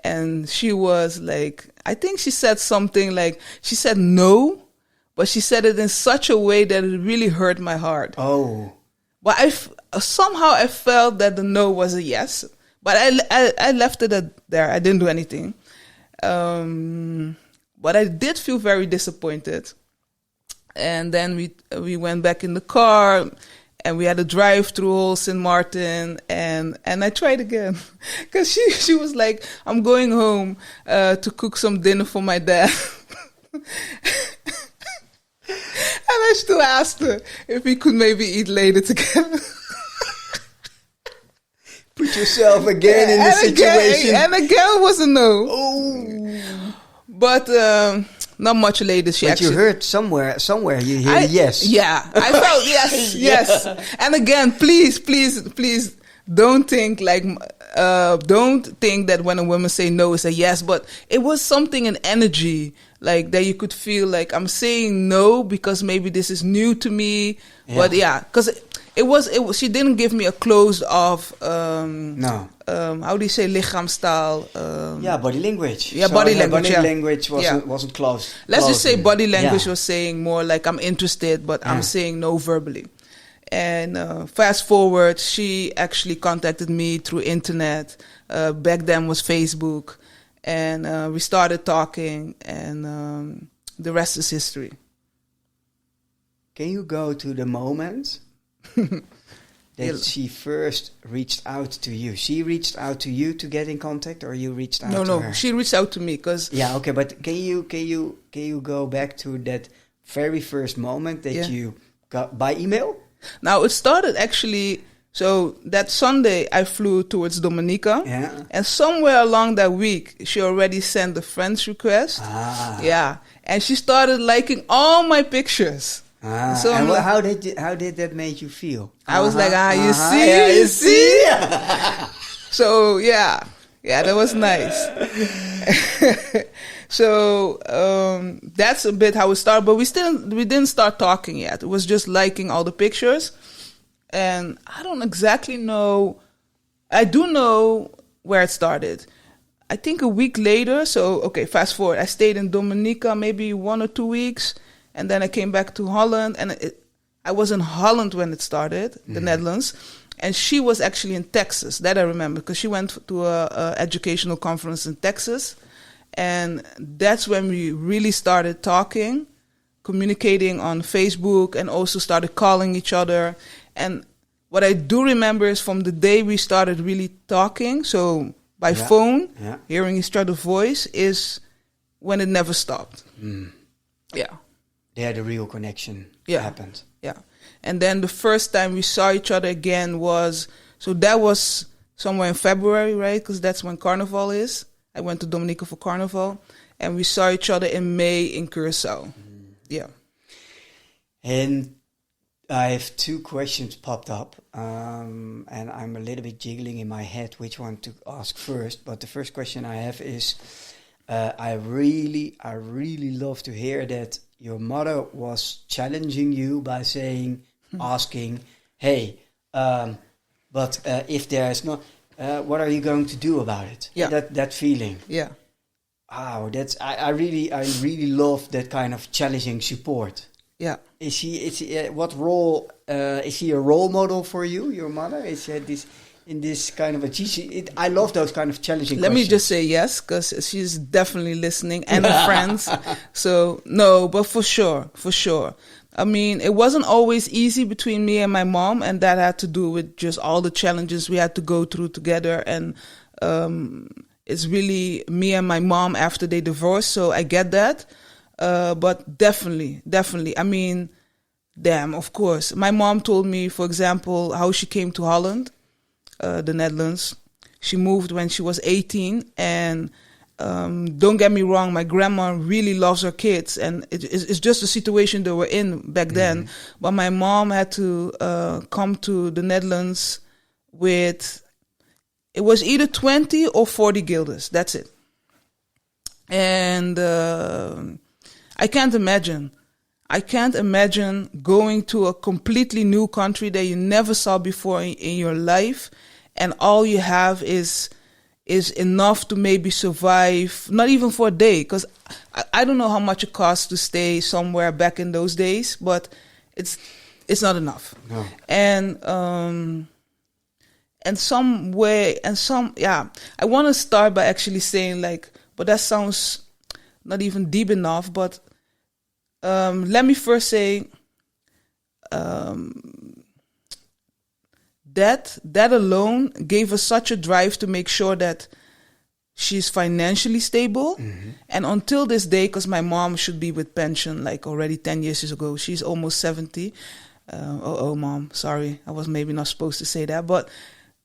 And she was like, I think she said something like, she said no, but she said it in such a way that it really hurt my heart. Oh. But somehow I felt that the no was a yes. But I left it there. I didn't do anything. But I did feel very disappointed. And then we went back in the car, and we had a drive through St. Martin, and I tried again, because she was like, I'm going home to cook some dinner for my dad. And I still asked her if we could maybe eat later together. Put yourself again in the situation. And again it was a no. Oh. But not much later, she actually... you heard somewhere you hear yes. Yeah, I felt yes, yes. And again, please, don't think that when a woman say no, it's a yes. But it was something in energy, like that you could feel like I'm saying no because maybe this is new to me. Yeah. But yeah, because it was. She didn't give me a closed off. No. How do you say lichaamstaal? Body language. Yeah, so body language. Body language wasn't close. Let's just say body language was saying more like I'm interested, but I'm saying no verbally. And fast forward, she actually contacted me through internet. Back then was Facebook, and we started talking, and the rest is history. Can you go to the moment that she first reached out to you? She reached out to you to get in contact, or you reached out to her? No, she reached out to me because... Yeah, okay, but can you go back to that very first moment that you got by email? Now, it started actually... So that Sunday, I flew towards Dominica. Yeah. And somewhere along that week, she already sent the friends request. Ah. Yeah. And she started liking all my pictures. Ah, so and how did that make you feel? I was like, you see? So yeah, that was nice. So that's a bit how it started, but we didn't start talking yet. It was just liking all the pictures, and I don't exactly know. I do know where it started. I think a week later. So okay, fast forward. I stayed in Dominica maybe 1 or 2 weeks. And then I came back to Holland, and I was in Holland when it started, the Netherlands, and she was actually in Texas. That I remember, because she went to a educational conference in Texas, and that's when we really started talking, communicating on Facebook, and also started calling each other. And what I do remember is from the day we started really talking, so by phone, hearing each other's voice, is when it never stopped. Yeah. There the real connection happened. Yeah. And then the first time we saw each other again was somewhere in February, right? Because that's when Carnival is. I went to Dominica for Carnival, and we saw each other in May in Curacao. Yeah. And I have 2 questions popped up, and I'm a little bit jiggling in my head which one to ask first. But the first question I have is, I really love to hear that your mother was challenging you by asking, hey, but if there is not, what are you going to do about it? Yeah. That feeling. Yeah. Wow, I really love that kind of challenging support. Yeah. Is he what role is he a role model for you? Your mother is in this kind of I love those kind of challenging. Let questions. me just say yes, because she's definitely listening, and her friends. So no, but for sure. I mean, it wasn't always easy between me and my mom, and that had to do with just all the challenges we had to go through together. And it's really me and my mom after they divorced, so I get that. But definitely. I mean, damn, of course. My mom told me, for example, how she came to Holland, the Netherlands. She moved when she was 18, and don't get me wrong, my grandma really loves her kids, and it's just the situation they were in back then. But my mom had to come to the Netherlands with, it was either 20 or 40 guilders. That's it. And I can't imagine going to a completely new country that you never saw before in your life, and all you have is enough to maybe survive, not even for a day, because I don't know how much it costs to stay somewhere back in those days, but it's not enough. No. And I want to start by actually saying, like, but that sounds not even deep enough, but let me first say that alone gave us such a drive to make sure that she's financially stable. And until this day, because my mom should be with pension like already 10 years ago, she's almost 70. Mom, sorry, I was maybe not supposed to say that, but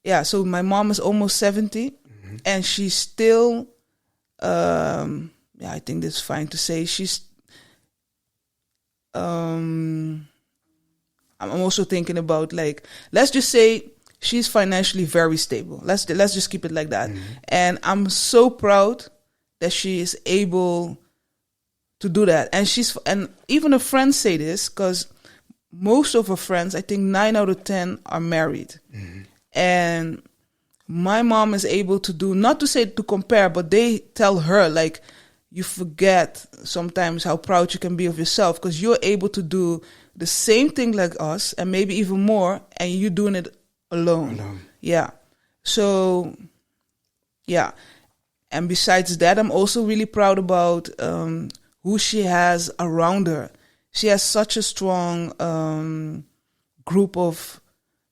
yeah, so my mom is almost 70, and she's still I think that's fine to say. I'm also thinking about, like, let's just say she's financially very stable. Let's just keep it like that. And I'm so proud that she is able to do that. And even her friends say this, because most of her friends, I think 9 out of 10 are married. And my mom is able to do, not to say to compare, but they tell her, like, you forget sometimes how proud you can be of yourself, because you're able to do the same thing like us, and maybe even more, and you're doing it alone. Yeah. So, yeah. And besides that, I'm also really proud about who she has around her. She has such a strong group of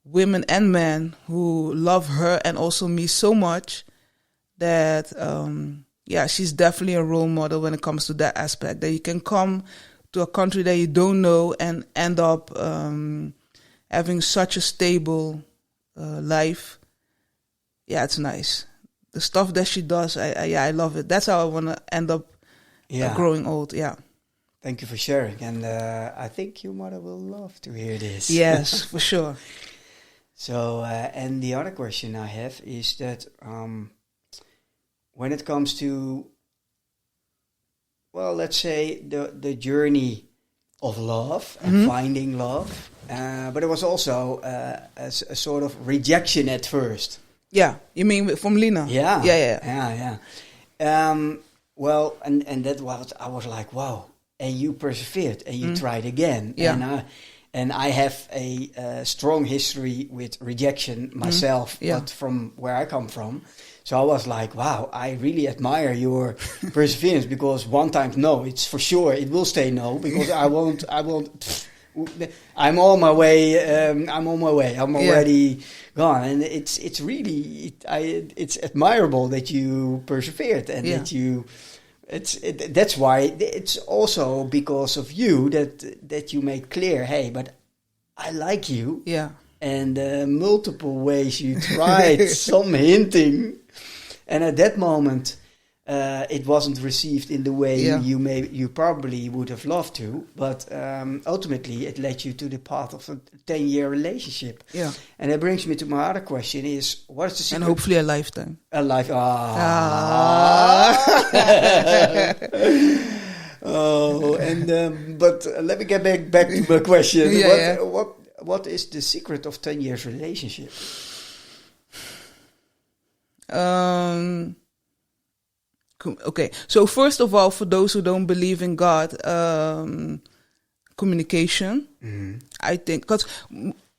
women and men who love her and also me so much that, she's definitely a role model when it comes to that aspect, that you can come to a country that you don't know and end up having such a stable life. Yeah, it's nice. The stuff that she does, I love it. That's how I want to end up growing old. Yeah. Thank you for sharing. And I think your mother will love to hear this. Yes, for sure. So, and the other question I have is that when it comes to, well, let's say the journey of love and finding love, but it was also a sort of rejection at first. Yeah, you mean from Lena? Yeah. Well, and that was, I was like, wow. And you persevered and you tried again. Yeah. And I have a strong history with rejection myself, but from where I come from. So I was like, wow, I really admire your perseverance, because one time no, it's for sure, it will stay no, because I won't, I'm on my way, I'm already gone. And it's really, it's admirable that you persevered and that you, that's why it's also because of you that you make clear, hey, but I like you. Yeah. And multiple ways you tried some hinting. And at that moment, it wasn't received in the way you probably would have loved to. But ultimately, it led you to the path of a 10-year relationship. Yeah. And that brings me to my other question: is what is the secret? And hopefully a lifetime. A life. Oh, and but let me get back to my question. What is the secret of 10 years relationship? Okay, so first of all, for those who don't believe in God, communication. I think, because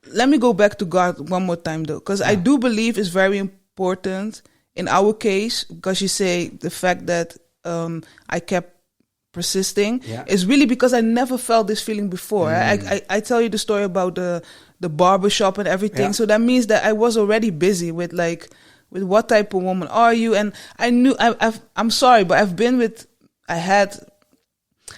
let me go back to God one more time though, because I do believe it's very important in our case, because you say the fact that I kept persisting is really because I never felt this feeling before. I tell you the story about the barbershop and everything. So that means that I was already busy with what type of woman are you? And I knew, I'm sorry, but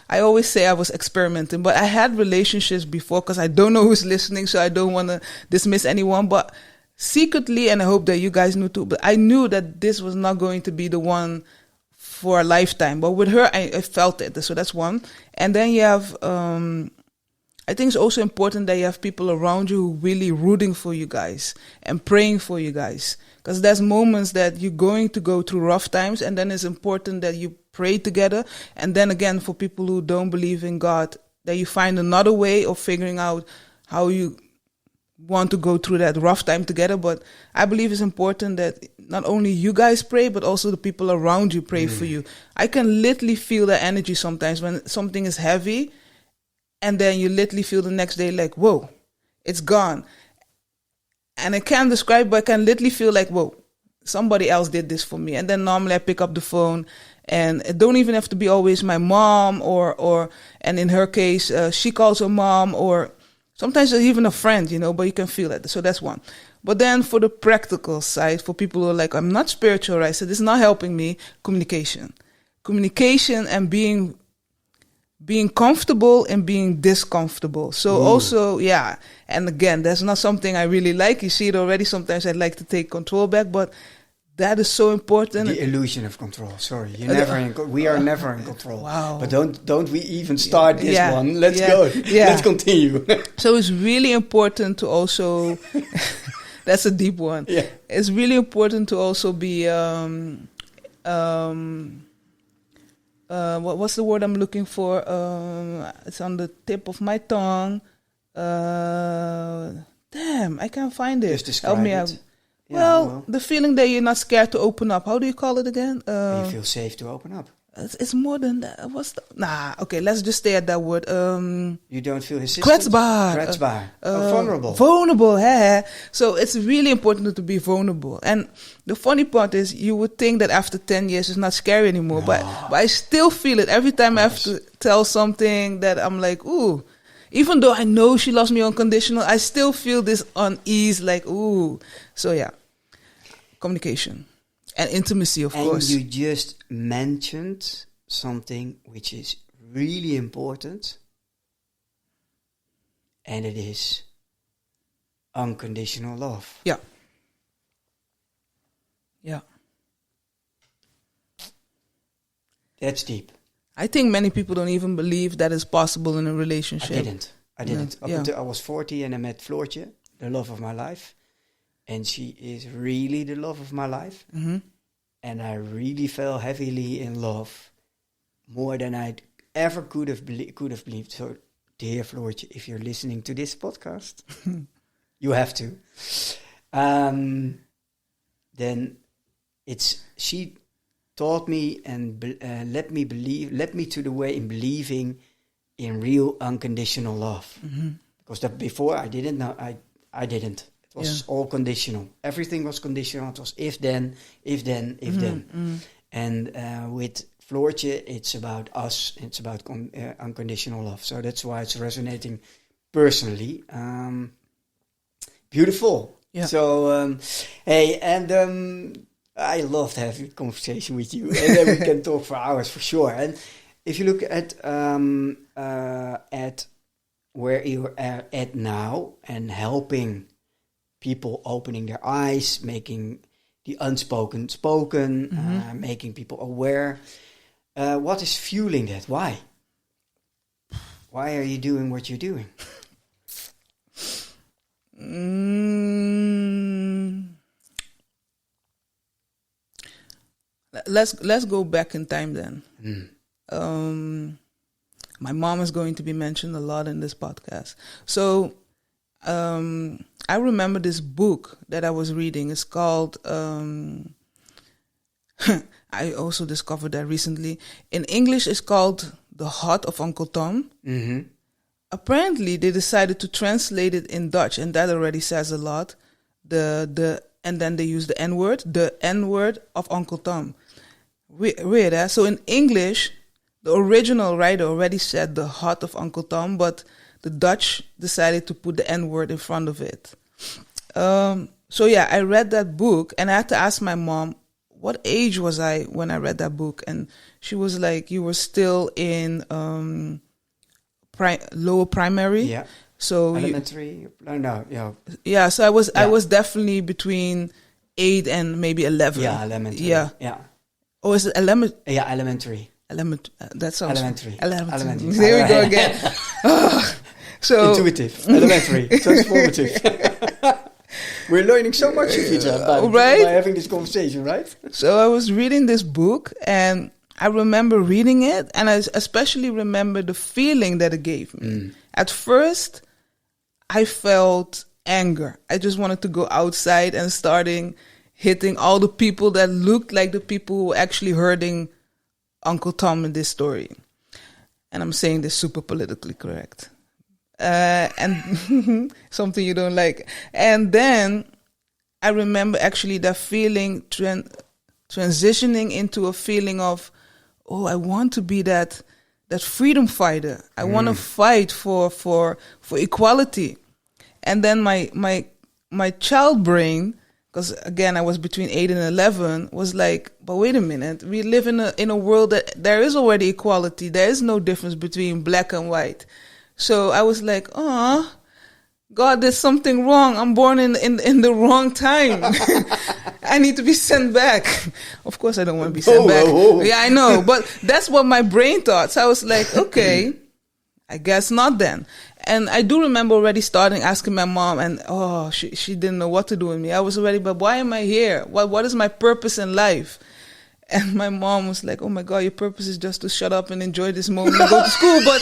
I always say I was experimenting, but I had relationships before, because I don't know who's listening, so I don't want to dismiss anyone, but secretly, and I hope that you guys knew too, but I knew that this was not going to be the one for a lifetime. But with her, I felt it. So that's one. And then you have, I think it's also important that you have people around you who really rooting for you guys and praying for you guys. Because there's moments that you're going to go through rough times, and then it's important that you pray together. And then again, for people who don't believe in God, that you find another way of figuring out how you want to go through that rough time together. But I believe it's important that not only you guys pray, but also the people around you pray for you. I can literally feel the energy sometimes when something is heavy, and then you literally feel the next day like, whoa, it's gone. And I can't describe, but I can literally feel like, whoa, somebody else did this for me. And then normally I pick up the phone, and it don't even have to be always my mom and in her case, she calls her mom, or sometimes even a friend, but you can feel it. So that's one. But then for the practical side, for people who are like, I'm not spiritual, right? So this is not helping me. Communication and being comfortable and being discomfortable. So also, and again, that's not something I really like. You see it already. Sometimes I'd like to take control back, but that is so important. The illusion of control. Sorry, we are never in control. Wow. But don't we even start this one? Let's go. Yeah. Let's continue. So it's really important to also. That's a deep one. Yeah. It's really important to also be. What's the word I'm looking for? It's on the tip of my tongue. Damn, I can't find it. Just describe me out. Yeah, well, the feeling that you're not scared to open up. How do you call it again? You feel safe to open up. It's more than that. Okay, let's just stay at that word. You don't feel hesitant? Kwetsbaar. Vulnerable. Vulnerable, So it's really important to be vulnerable. And the funny part is, you would think that after 10 years it's not scary anymore, but I still feel it. Every time I have to tell something that I'm like, ooh, even though I know she loves me unconditional, I still feel this unease, like, ooh. So yeah, communication. And intimacy, of course. And you just mentioned something which is really important. And it is unconditional love. Yeah. Yeah. That's deep. I think many people don't even believe that is possible in a relationship. I didn't. Up until I was 40 and I met Floortje, the love of my life. And she is really the love of my life. Mm-hmm. And I really fell heavily in love, more than I ever could have believed. So, dear Floortje, if you're listening to this podcast, you have to. Then she taught me and led me to the way in believing in real unconditional love. Mm-hmm. Because before I didn't know. I didn't. It was all conditional. Everything was conditional. It was if then, if then, if then. And with Floortje, it's about us. It's about unconditional love. So that's why it's resonating personally. Beautiful. Yeah. So, hey, and I loved having a conversation with you. And then we can talk for hours for sure. And if you look at where you're at now and helping people opening their eyes, making the unspoken spoken, making people aware, what is fueling that? Why? Why are you doing what you're doing? Let's go back in time then. My mom is going to be mentioned a lot in this podcast. So I remember this book that I was reading. It's called, I also discovered that recently. In English, it's called The Heart of Uncle Tom. Mm-hmm. Apparently, they decided to translate it in Dutch, and that already says a lot. And then they use the N-word, the N-word of Uncle Tom. Weird, eh? So in English, the original writer already said the heart of Uncle Tom, but the Dutch decided to put the N-word in front of it. So yeah, I read that book, and I had to ask my mom, what age was I when I read that book? And she was like, you were still in lower primary. Yeah. So elementary. Yeah. Yeah. So I was definitely between 8 and maybe 11. Yeah, elementary. Yeah. Yeah. Oh, is it elementary? Yeah, elementary. That sounds elementary. Elementary. There we go again. So intuitive, elementary, transformative. We're learning so much of each other by having this conversation, right? So I was reading this book, and I remember reading it, and I especially remember the feeling that it gave me. At first, I felt anger. I just wanted to go outside and starting hitting all the people that looked like the people who were actually hurting Uncle Tom in this story. And I'm saying this super politically correct. And something you don't like. And then I remember actually that feeling transitioning into a feeling of, oh, I want to be that freedom fighter. I want to fight for equality. And then my child brain, because again I was between 8 and 11, was like, but wait a minute, we live in a world that there is already equality. There is no difference between black and white. So I was like, oh, God, there's something wrong. I'm born in the wrong time. I need to be sent back. Of course, I don't want to be sent back. Yeah, I know. But that's what my brain thought. So I was like, okay, I guess not then. And I do remember already starting asking my mom, and she didn't know what to do with me. I was already, but why am I here? What is my purpose in life? And my mom was like, oh my God, your purpose is just to shut up and enjoy this moment and go to school. But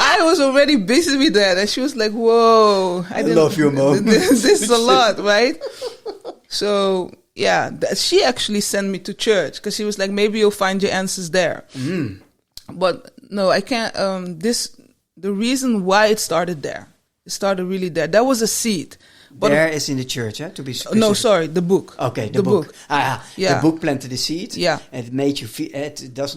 I was already busy with that. And she was like, whoa. I love your mom. This is a lot, right? So, yeah, she actually sent me to church because she was like, maybe you'll find your answers there. But no, I can't. The reason why it started there. It started really there. That was a seed. But there is in the church, to be specific. No, sorry, the book. Okay, the book. Yeah. The book planted the seed. Yeah. And it made you feel.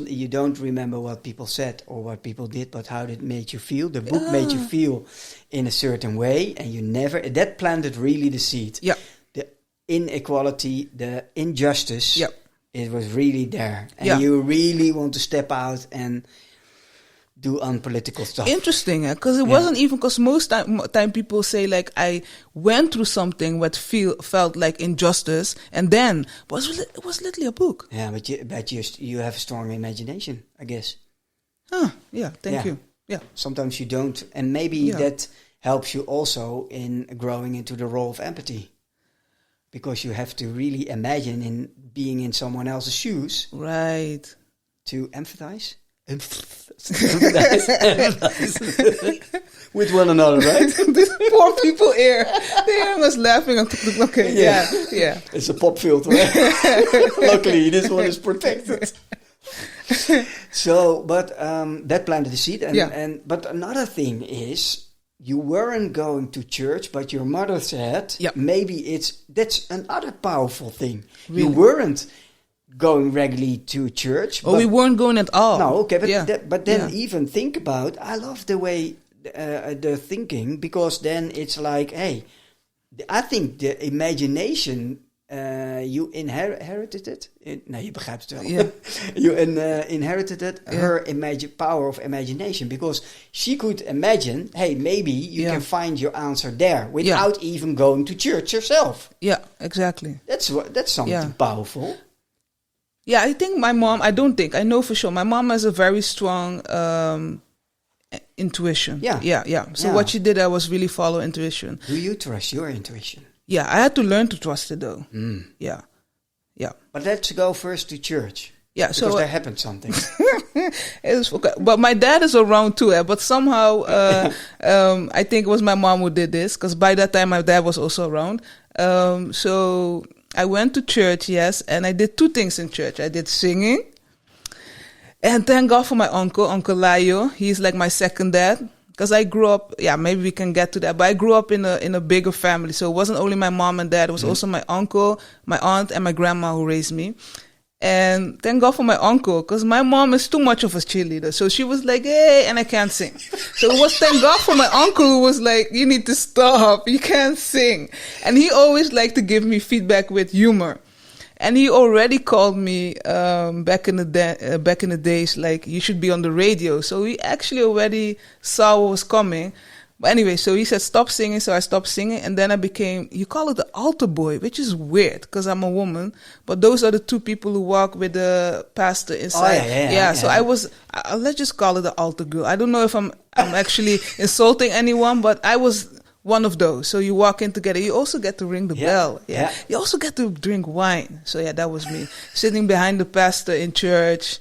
You don't remember what people said or what people did, but how it made you feel. The book made you feel in a certain way, and that planted really the seed. Yeah. The inequality, the injustice. Yeah. It was really there, and you really want to step out and do unpolitical stuff. Interesting, because it wasn't even, because most time people say like, I went through something what felt like injustice, and then it was literally a book. Yeah, but you have a strong imagination, I guess. Yeah, thank you. Yeah, sometimes you don't, and maybe that helps you also in growing into the role of empathy, because you have to really imagine in being in someone else's shoes, right? To empathize. With one another, right? These poor people here. They was laughing. Okay, yeah. It's a pop filter, right? Luckily, this one is protected. So, but that planted the seed. But another thing is you weren't going to church, but your mother said, maybe that's another powerful thing. Really? You weren't going regularly to church. We weren't going at all. No, okay, but then even think about, I love the way the thinking, because then it's like, hey, I think the imagination, you inherited it. Nee, je begrijpt het wel. Yeah. You inherited it, her power of imagination, because she could imagine, hey, maybe you can find your answer there without even going to church yourself. Yeah, exactly. That's something powerful. Yeah, I think my mom, I know for sure, my mom has a very strong intuition. Yeah. So what she did, I was really follow intuition. Do you trust your intuition? Yeah, I had to learn to trust it though. Yeah. But let's go first to church. Yeah, because there happened something. But my dad is around too. But somehow, I think it was my mom who did this, because by that time my dad was also around. So I went to church, yes, and I did two things in church. I did singing, and thank God for my Uncle Layo. He's like my second dad. Because I grew up, maybe we can get to that, but I grew up in a bigger family. So it wasn't only my mom and dad, it was also my uncle, my aunt, and my grandma who raised me. And thank God for my uncle, because my mom is too much of a cheerleader. So she was like, hey, and I can't sing. So it was thank God for my uncle who was like, you need to stop, you can't sing. And he always liked to give me feedback with humor. And he already called me back in the days, like, you should be on the radio. So he actually already saw what was coming. But anyway, so he said, stop singing. So I stopped singing. And then I became, you call it the altar boy, which is weird because I'm a woman. But those are the two people who walk with the pastor inside. Yeah. So I was, let's just call it the altar girl. I don't know if I'm actually insulting anyone, but I was one of those. So you walk in together. You also get to ring the bell. Yeah. You also get to drink wine. So that was me. Sitting behind the pastor in church.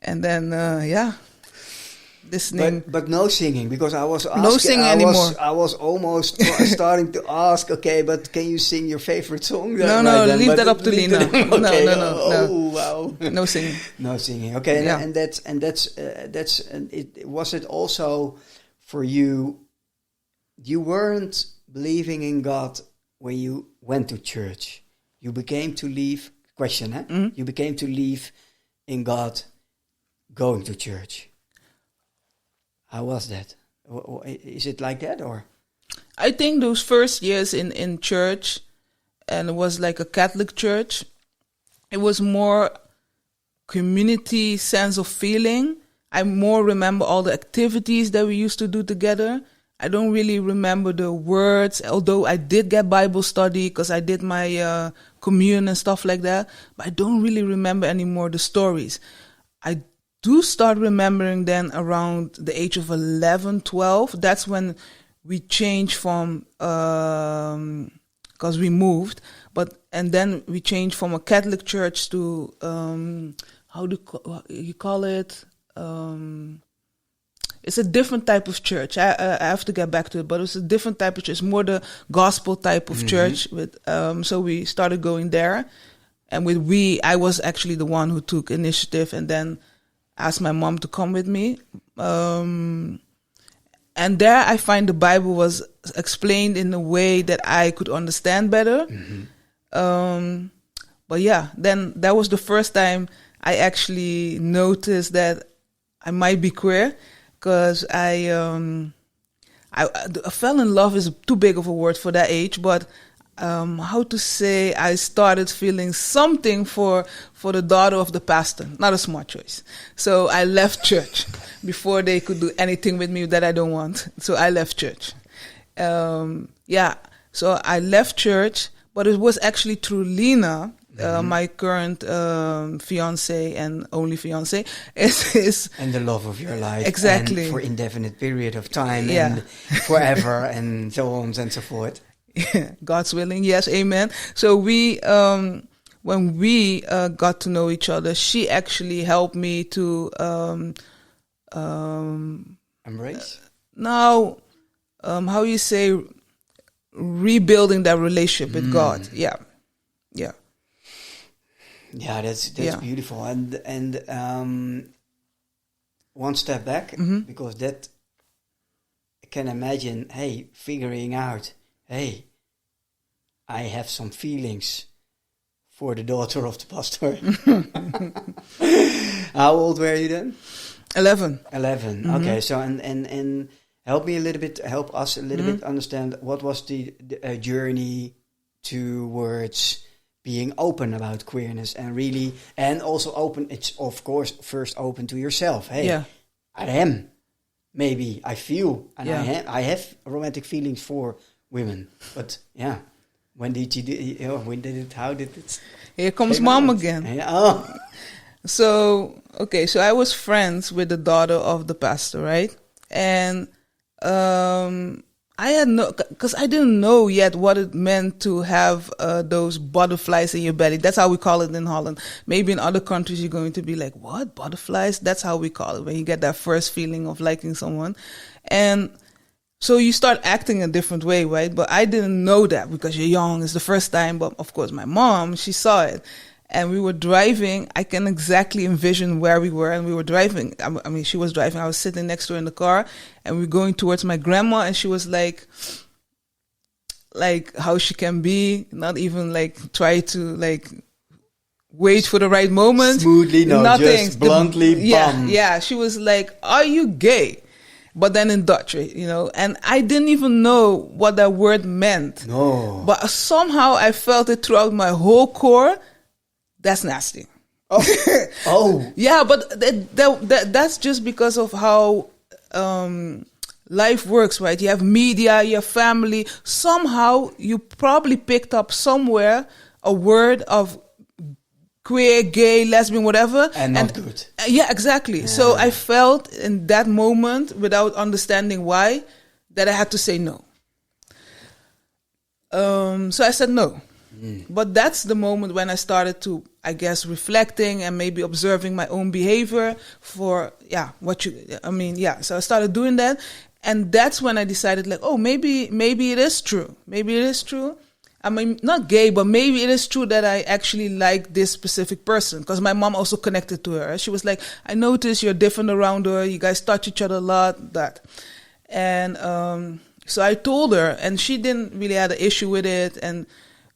And then, listening. But no singing, because I was asking, no singing anymore. I was almost starting to ask, okay, but can you sing your favorite song? No, leave that up to Lena. Okay. No. Oh, wow. No singing. No singing. Okay. And was it also for you, you weren't believing in God when you went to church. You became to leave, You became to leave in God going to church. How was that? Is it like that, or? I think those first years in church, and it was like a Catholic church, it was more community sense of feeling. I more remember all the activities that we used to do together. I don't really remember the words, although I did get Bible study because I did my communion and stuff like that. But I don't really remember anymore the stories. I do start remembering then around the age of 11, 12. That's when we changed from, because we moved, and then we changed from a Catholic church to, how do you call it? It's a different type of church. I have to get back to it, but it's a different type of church, more the gospel type of church. With so we started going there, and I was actually the one who took initiative, and then asked my mom to come with me. And there I find the Bible was explained in a way that I could understand better. But then that was the first time I actually noticed that I might be queer. Because I fell in love is too big of a word for that age, but how to say, I started feeling something for the daughter of the pastor. Not a smart choice. So I left church before they could do anything with me that I don't want. So I left church. So I left church, but it was actually through Lena. My current fiancé and only fiancé is and the love of your life, exactly, and for indefinite period of time, and forever, and so on and so forth. God's willing, yes, amen. So we, when we got to know each other, she actually helped me to embrace. Now, how you say, rebuilding that relationship with God? Yeah. Yeah, that's beautiful. And one step back, because that can imagine, hey, figuring out, hey, I have some feelings for the daughter of the pastor. How old were you then? 11. 11. Mm-hmm. Okay, so and help us a little bit understand what was the journey towards being open about queerness and also open. It's of course first open to yourself. Hey, I feel, and I have romantic feelings for women, but yeah. When did you do it? How did it? Here comes mom again. Yeah. Oh. So I was friends with the daughter of the pastor, right? And I had because I didn't know yet what it meant to have those butterflies in your belly. That's how we call it in Holland. Maybe in other countries you're going to be like, what, butterflies? That's how we call it, when you get that first feeling of liking someone. And so you start acting a different way, right? But I didn't know that because you're young. It's the first time. But of course, my mom, she saw it. And we were driving. I can exactly envision where we were. And we were driving. I mean, she was driving. I was sitting next to her in the car. And we were going towards my grandma. And she was like how she can be. Not even try to wait for the right moment. Smoothly, no, nothing. Just bluntly, bum. Yeah. She was like, are you gay? But then in Dutch, and I didn't even know what that word meant. No. But somehow I felt it throughout my whole core. That's nasty. Oh. Oh. Yeah, but that's just because of how life works, right? You have media, you have family. Somehow you probably picked up somewhere a word of queer, gay, lesbian, whatever. And not good. Yeah, exactly. Yeah. So I felt in that moment, without understanding why, that I had to say no. So I said no. But that's the moment when I started to, I guess, reflecting and maybe observing my own behavior So I started doing that. And that's when I decided maybe it is true. Maybe it is true. I mean, not gay, but maybe it is true that I actually like this specific person, because my mom also connected to her. She was like, I notice you're different around her. You guys touch each other a lot, that. And so I told her, and she didn't really have an issue with it. And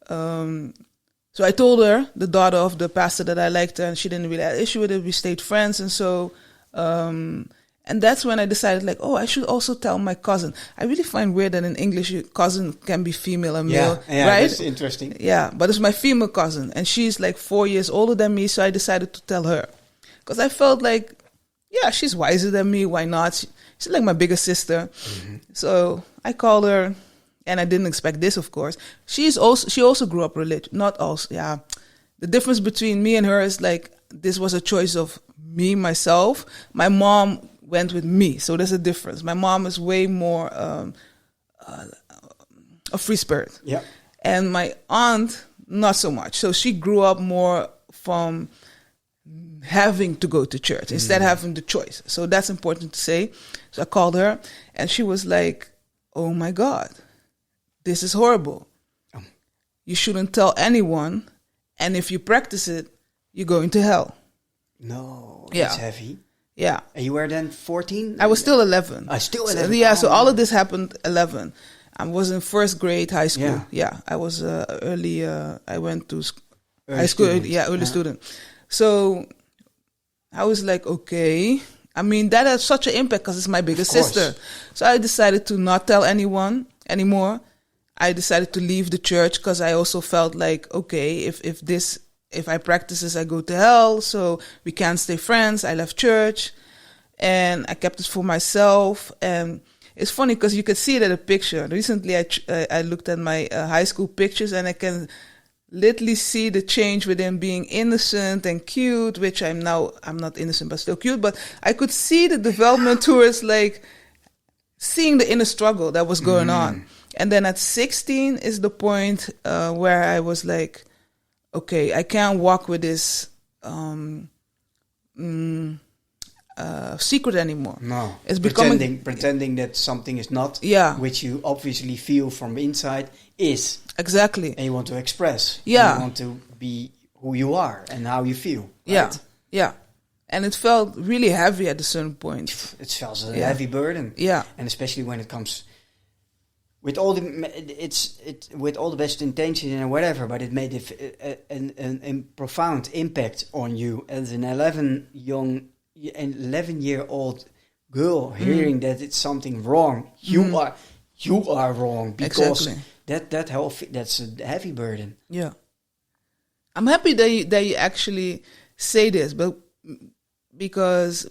so I told her, the daughter of the pastor, that I liked her, and she didn't really have an issue with it. We stayed friends. And so... and that's when I decided, I should also tell my cousin. I really find weird that in English, your cousin can be female and male, right? That's interesting. Yeah, but it's my female cousin, and she's 4 years older than me, so I decided to tell her. Because I felt she's wiser than me, why not? She's my bigger sister. Mm-hmm. So I called her, and I didn't expect this, of course. She also grew up religious. Not also, yeah. The difference between me and her is this was a choice of me, myself. My mom went with me, so there's a difference. My mom is way more a free spirit. Yeah. And my aunt, not so much. So she grew up more from having to go to church instead of having the choice. So that's important to say. So I called her, and she was like, oh my God, this is horrible. You shouldn't tell anyone, and if you practice it, you're going to hell. No, that's heavy. Yeah. And you were then 14? I was still 11. Still 11? So all of this happened 11. I was in first grade high school. Yeah. I was early, I went to high school. Early student. So I was like, okay. I mean, that had such an impact because it's my bigger sister. So I decided to not tell anyone anymore. I decided to leave the church because I also felt okay, if I practice this, I go to hell, so we can't stay friends. I left church, and I kept it for myself. And it's funny because you could see it at a picture. Recently, I looked at my high school pictures, and I can literally see the change within being innocent and cute, which I'm not innocent, but still cute. But I could see the development towards seeing the inner struggle that was going on. And then at 16 is the point where I was like, okay, I can't walk with this secret anymore. No, it's pretending that something is not, which you obviously feel from inside is. Exactly. And you want to express. Yeah. And you want to be who you are and how you feel. Right? Yeah. Yeah. And it felt really heavy at a certain point. It felt a heavy burden. Yeah. And especially when it comes with all the with all the best intentions and whatever, but it made a profound impact on you as an 11-year-old girl, hearing that it's something wrong. You are wrong, because that's a heavy burden. Yeah. I'm happy that you actually say this, but because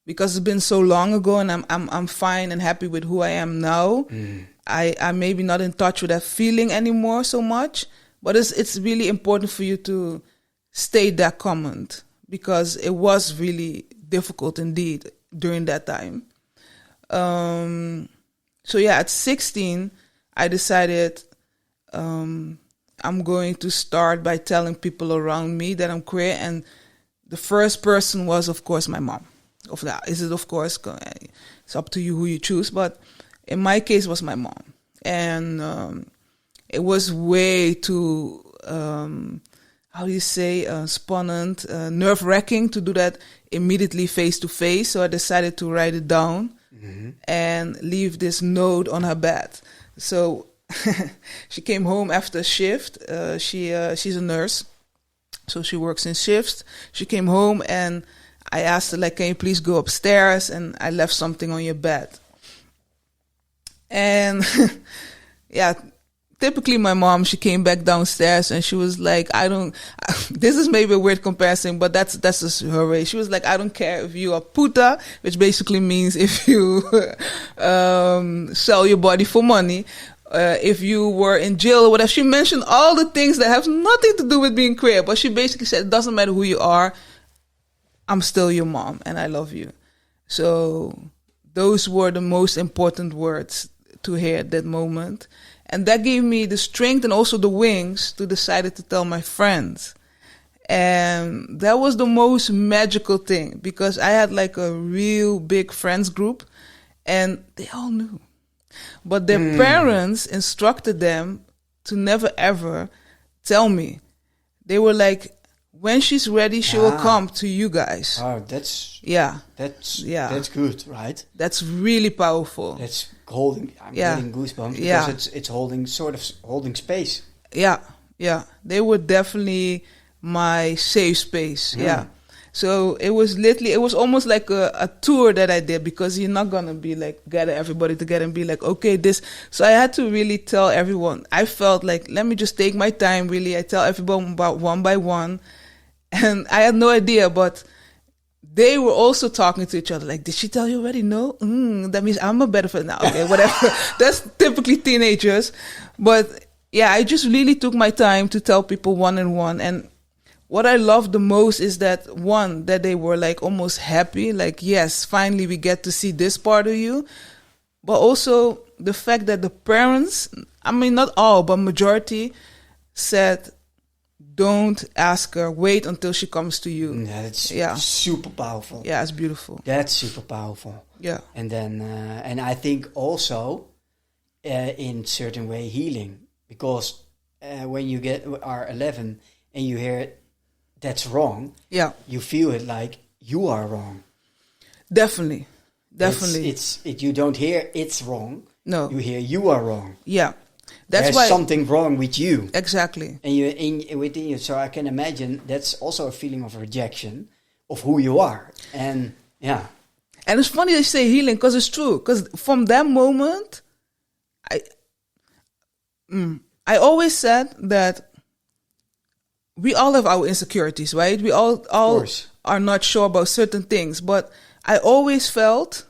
it's been so long ago, and I'm fine and happy with who I am now. I'm maybe not in touch with that feeling anymore so much, but it's really important for you to state that comment, because it was really difficult indeed during that time. So yeah, at 16, I decided I'm going to start by telling people around me that I'm queer, and the first person was, of course, my mom. Of course, it's up to you who you choose, but in my case, it was my mom, and it was way too spunnant, nerve-wracking to do that immediately face to face. So I decided to write it down and leave this note on her bed. So she came home after a shift. She's a nurse, so she works in shifts. She came home and I asked her, like, can you please go upstairs? And I left something on your bed. And yeah, typically my mom, she came back downstairs and she was like, this is maybe a weird comparison, but that's just her way. She was like, I don't care if you are puta, which basically means if you sell your body for money, if you were in jail or whatever. She mentioned all the things that have nothing to do with being queer, but she basically said, it doesn't matter who you are, I'm still your mom and I love you. So those were the most important words to hear at that moment. And that gave me the strength and also the wings to decide to tell my friends. And that was the most magical thing, because I had like a real big friends group and they all knew. But their parents instructed them to never ever tell me. They were like, when she's ready, she will come to you guys. Oh, that's good, right? That's really powerful. That's holding. I'm getting goosebumps because it's holding space. Yeah. They were definitely my safe space. Yeah. So it was almost like a tour that I did, because you're not gonna be like gather everybody together and be like, okay, this. So I had to really tell everyone. I felt like, let me just take my time. Really, I tell everyone about one by one. And I had no idea, but they were also talking to each other. Like, did she tell you already? No? That means I'm a better friend now. Okay, whatever. That's typically teenagers. But yeah, I just really took my time to tell people one on one. And what I loved the most is that they were like almost happy. Like, yes, finally we get to see this part of you. But also the fact that the parents, I mean, not all, but majority said, don't ask her, wait until she comes to you. That's super powerful. Yeah, it's beautiful. That's super powerful. Yeah. And then, and I think also in certain way healing, because when you are 11 and you hear it, that's wrong. Yeah. You feel it like you are wrong. Definitely. You don't hear it's wrong. No. You hear you are wrong. Yeah. There's something wrong with you. Exactly. And within you. So I can imagine that's also a feeling of rejection of who you are. And yeah. And it's funny that you say healing, because it's true. Because from that moment, I always said that we all have our insecurities, right? We all are not sure about certain things. But I always felt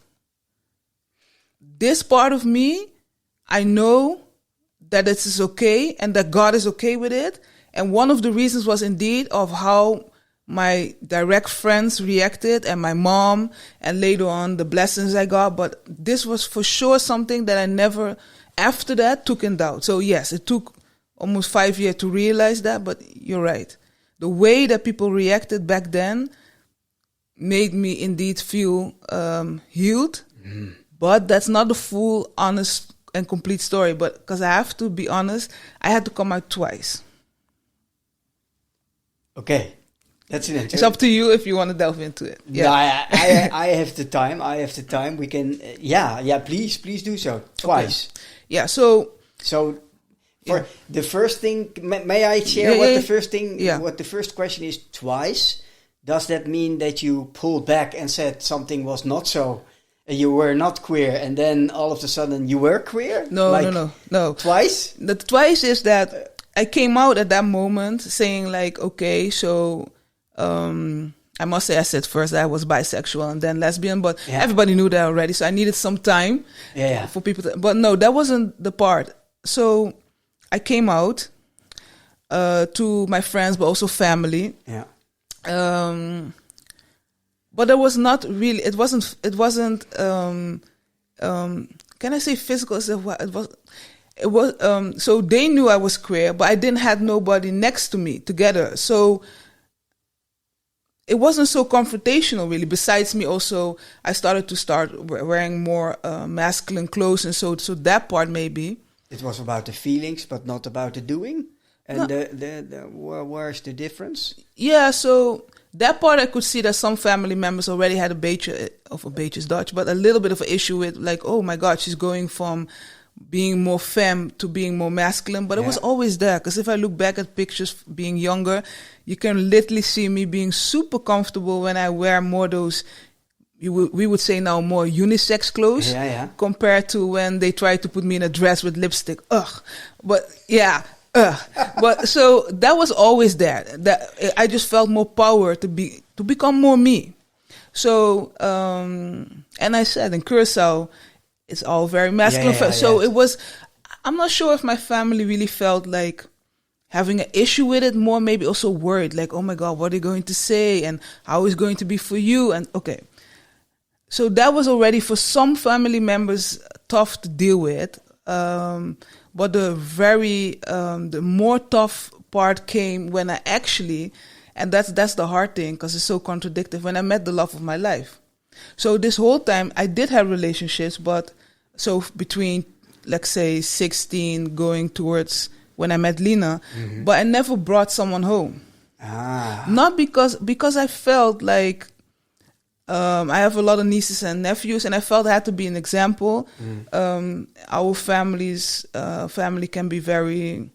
this part of me, I know that it is okay and that God is okay with it. And one of the reasons was indeed of how my direct friends reacted and my mom, and later on the blessings I got. But this was for sure something that I never, after that, took in doubt. So yes, it took almost 5 years to realize that, but you're right. The way that people reacted back then made me indeed feel healed. But that's not the full, honest and complete story, but because I have to be honest, I had to come out twice. Okay. That's an It's up to you if you want to delve into it. Yeah, I have the time. We can. Please do so twice. Okay. Yeah. So for the first thing, may I share what the first thing? Yeah. What the first question is twice. Does that mean that you pulled back and said something was not so? You were not queer, and then all of a sudden you were queer? No. Twice? The twice is that I came out at that moment saying like, okay, so I must say I said first that I was bisexual and then lesbian, but everybody knew that already, so I needed some time for people to... But no, that wasn't the part. So I came out to my friends, but also family. Yeah. But it was not really. It wasn't. Can I say physical? It was. So they knew I was queer, but I didn't have nobody next to me together. So it wasn't so confrontational, really. Besides me, also I started wearing more masculine clothes, and so that part maybe. It was about the feelings, but not about the doing. And where's the difference? Yeah, so that part I could see that some family members already had a beetje Dutch, but a little bit of an issue with like, oh my God, she's going from being more femme to being more masculine. But it was always there, because if I look back at pictures being younger, you can literally see me being super comfortable when I wear more those, we would say now, more unisex clothes compared to when they tried to put me in a dress with lipstick. Ugh. But yeah. But so that was always there. That I just felt more power to become more me. So and I said in Curacao, it's all very masculine. It was. I'm not sure if my family really felt like having an issue with it. More maybe also worried, like, oh my God, what are they going to say, and how is it going to be for you? And okay, so that was already for some family members tough to deal with. But the more tough part came when I actually, and that's the hard thing, because it's so contradictory, when I met the love of my life. So this whole time I did have relationships, but so between, let's say, 16 going towards when I met Lena, but I never brought someone home. Not because I felt like I have a lot of nieces and nephews, and I felt I had to be an example. Our family can be very,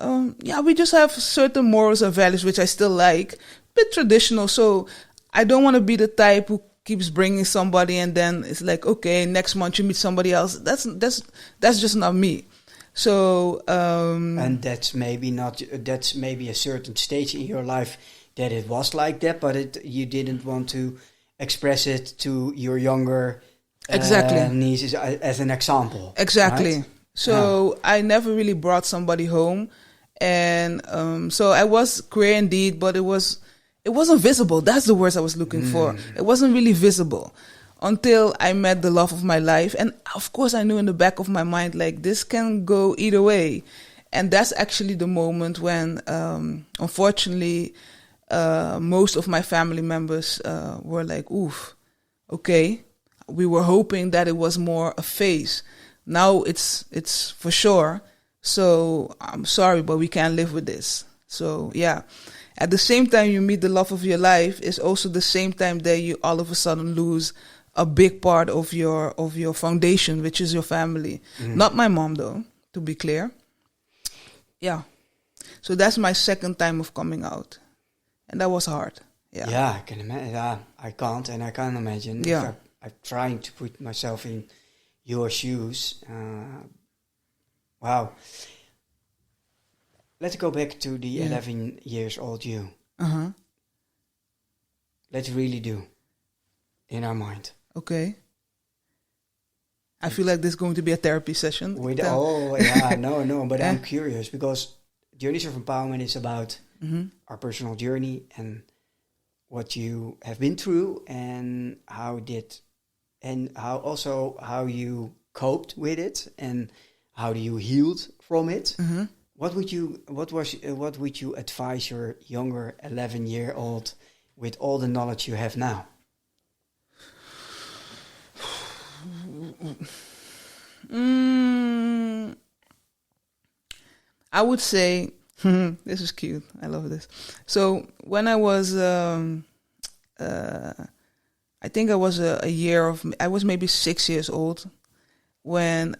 we just have certain morals and values, which I still like, bit traditional. So I don't want to be the type who keeps bringing somebody and then it's like, okay, next month you meet somebody else. That's just not me. So and that's maybe a certain stage in your life that it was like that, but you didn't want to express it to your younger nieces as an example. Exactly. Right? So I never really brought somebody home, and so I was queer indeed, but it wasn't visible. That's the words I was looking for. It wasn't really visible until I met the love of my life, and of course I knew in the back of my mind, like, this can go either way, and that's actually the moment when, unfortunately, most of my family members were like, oof, okay. We were hoping that it was more a phase. Now it's for sure. So I'm sorry, but we can't live with this. So yeah. At the same time you meet the love of your life is also the same time that you all of a sudden lose a big part of your foundation, which is your family. Not my mom though, to be clear. Yeah. So that's my second time of coming out. And that was hard. Yeah, I can imagine. I can't imagine. Yeah. I'm trying to put myself in your shoes. Wow. Let's go back to the 11 years old you. Let's really do in our mind. Okay. I feel like this is going to be a therapy session. No, but I'm curious because Journeys of Empowerment is about our personal journey and what you have been through and how you coped with it and how you healed from it. What would you advise your younger 11-year-old with all the knowledge you have now? I would say This is cute. I love this. So when I was, I think I was I was maybe 6 years old when,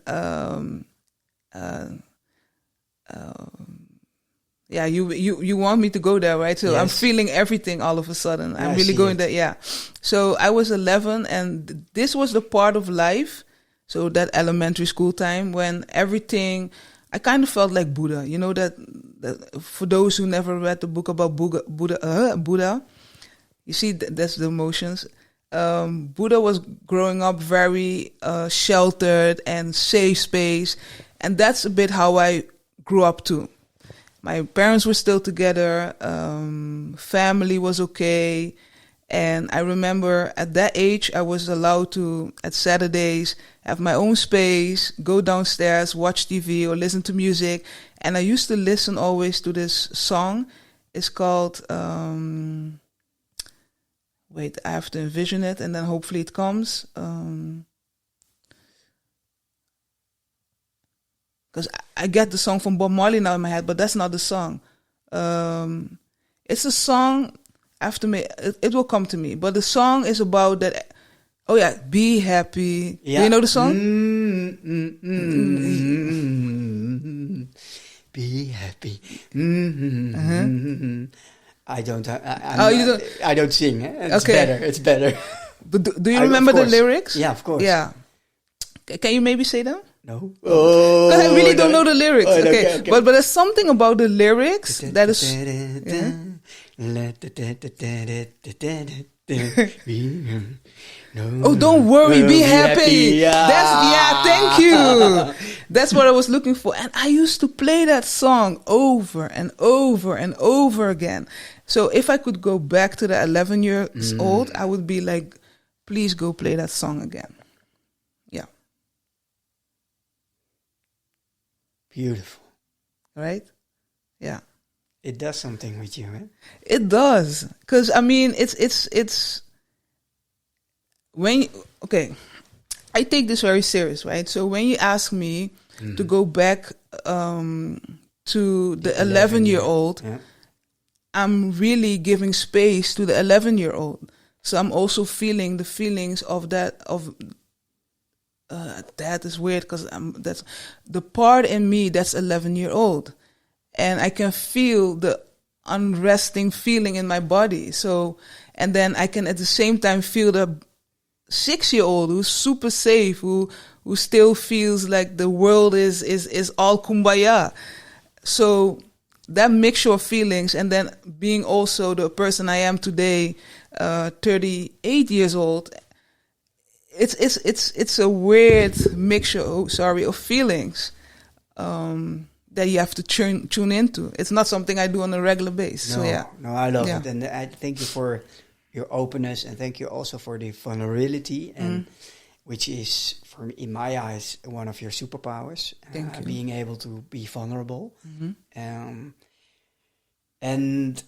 yeah, you want me to go there, right? So yes. I'm feeling everything all of a sudden. I'm really going there. Yeah. So I was 11 and this was the part of life. So that elementary school time when everything, I kind of felt like Buddha. You know that for those who never read the book about Buddha, you see that's the emotions. Buddha was growing up very sheltered and safe space. And that's a bit how I grew up too. My parents were still together. Family was okay. And I remember at that age, I was allowed to, at Saturdays, have my own space, go downstairs, watch TV or listen to music. And I used to listen always to this song. It's called, wait, I have to envision it and then hopefully it comes. Because I get the song from Bob Marley now in my head, but that's not the song. It's a song after me. It will come to me. But the song is about that. Oh yeah, be happy. Yeah. Do you know the song? Be happy. I don't. I don't sing. It's okay. Better. It's better. But do you remember the lyrics? Yeah, of course. Yeah. Can you maybe say them? No. Because I really don't know the lyrics. Okay. But there's something about the lyrics that is. Oh, don't worry, be happy. Yeah. Thank you. That's what I was looking for. And I used to play that song over and over and over again. So if I could go back to the 11 years old, I would be like, please go play that song again. Yeah. Beautiful. Right? Yeah. It does something with you, eh? It does. Because, I mean, it's when, okay, I take this very serious, right? So when you ask me to go back to the 11-year-old, I'm really giving space to the 11-year-old. So I'm also feeling the feelings of that, that is weird because that's the part in me that's 11-year-old. And I can feel the unresting feeling in my body. So, and then I can at the same time feel the 6-year-old who's super safe, who still feels like the world is all kumbaya. So that mixture of feelings, and then being also the person I am today, 38 years old, it's a weird mixture, of feelings. That you have to tune into. It's not something I do on a regular basis. No, so yeah. No, I love it. And I thank you for your openness and thank you also for the vulnerability, and which is, in my eyes, one of your superpowers. Thank you. Being able to be vulnerable. And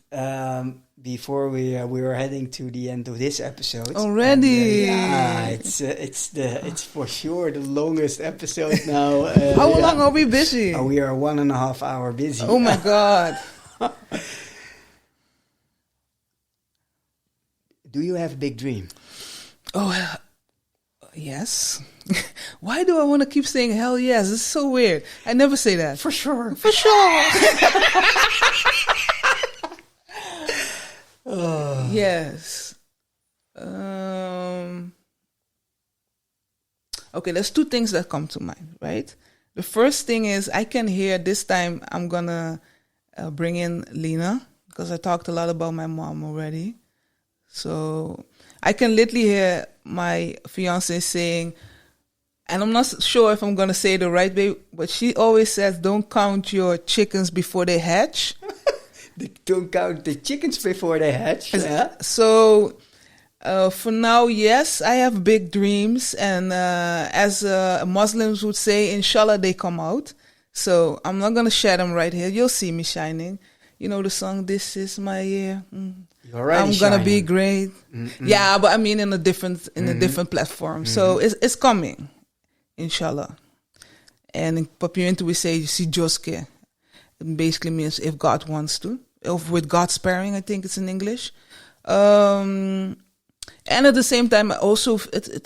before we were heading to the end of this episode already. It's for sure the longest episode now. How long are we busy? We are 1.5 hours busy. Oh my god! Do you have a big dream? Oh yes. Why do I want to keep saying hell yes? It's so weird. I never say that. For sure. For sure. Yes. Okay, there's two things that come to mind, right? The first thing is I can hear this time I'm going to bring in Lena because I talked a lot about my mom already. So I can literally hear my fiancée saying, and I'm not sure if I'm going to say it the right way, but she always says, don't count your chickens before they hatch. Don't count the chickens before they hatch. Yeah. So for now, yes, I have big dreams. And as Muslims would say, inshallah, they come out. So I'm not going to share them right here. You'll see me shining. You know the song, This Is My Year. You're already I'm going to be great. Yeah, but I mean in a different platform. So it's coming, inshallah. And in Papiamento we say, si Dios quer. It basically means if God wants to, or with God's sparing, I think it's in English. And at the same time, also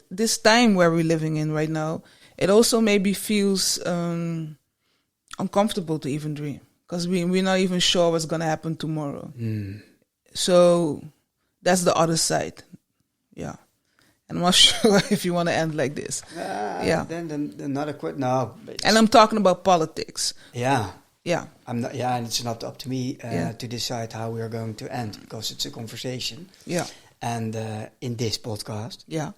this time where we're living in right now, it also maybe feels uncomfortable to even dream, because we're not even sure what's going to happen tomorrow. So that's the other side. Yeah. And I'm not sure if you want to end like this. Then another question. No. And I'm talking about politics. Yeah. Yeah. I'm not. Yeah, and it's not up to me to decide how we are going to end, because it's a conversation. Yeah. And in this podcast. Yeah.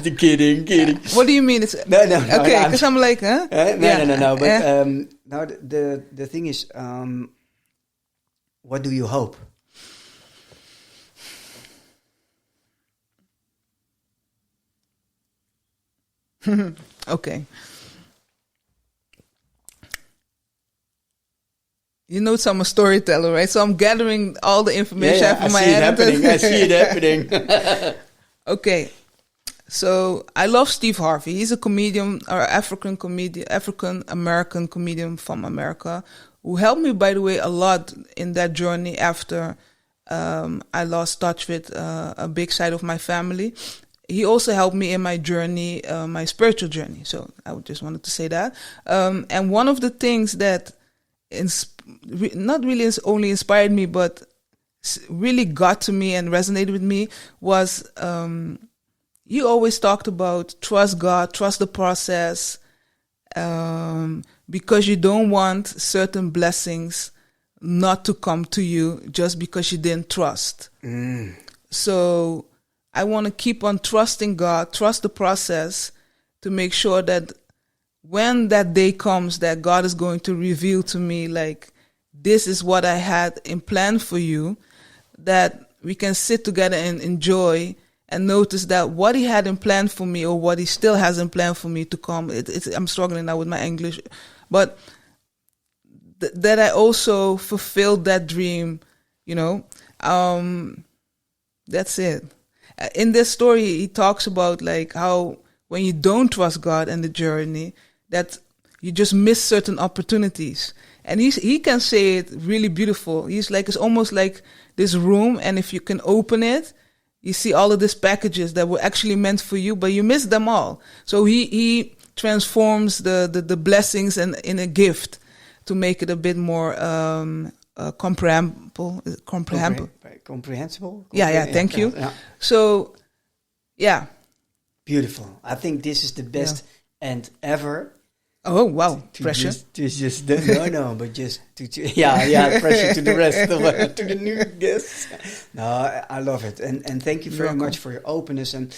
Kidding. What do you mean? It's no. Okay, because I'm like, huh? No. But now the thing is, what do you hope? Okay. You know, I'm a storyteller, right? So I'm gathering all the information from my head. I see it happening. Okay. So I love Steve Harvey. He's a comedian, or African American comedian from America, who helped me, by the way, a lot in that journey after I lost touch with a big side of my family. He also helped me in my journey, my spiritual journey. So I just wanted to say that. And one of the things that not really only inspired me, but really got to me and resonated with me was you always talked about trust God, trust the process, because you don't want certain blessings not to come to you just because you didn't trust. So I want to keep on trusting God, trust the process, to make sure that when that day comes, that God is going to reveal to me, like, this is what I had in plan for you, that we can sit together and enjoy and notice that what he had in plan for me, or what he still has in plan for me to come. I'm struggling now with my English, but that I also fulfilled that dream, you know. That's it. In this story, he talks about like how when you don't trust God and the journey, that you just miss certain opportunities. And he can say it really beautiful. He's like, it's almost like this room, and if you can open it, you see all of these packages that were actually meant for you, but you miss them all. So he transforms the blessings in a gift to make it a bit more comprehensible. Comprehensible? Yeah, thank you. Yeah. So, yeah. Beautiful. I think this is the best end ever. Oh, wow. Pressure. But just to pressure to the rest of to the new guests. No, I love it. And thank you very much for your openness. And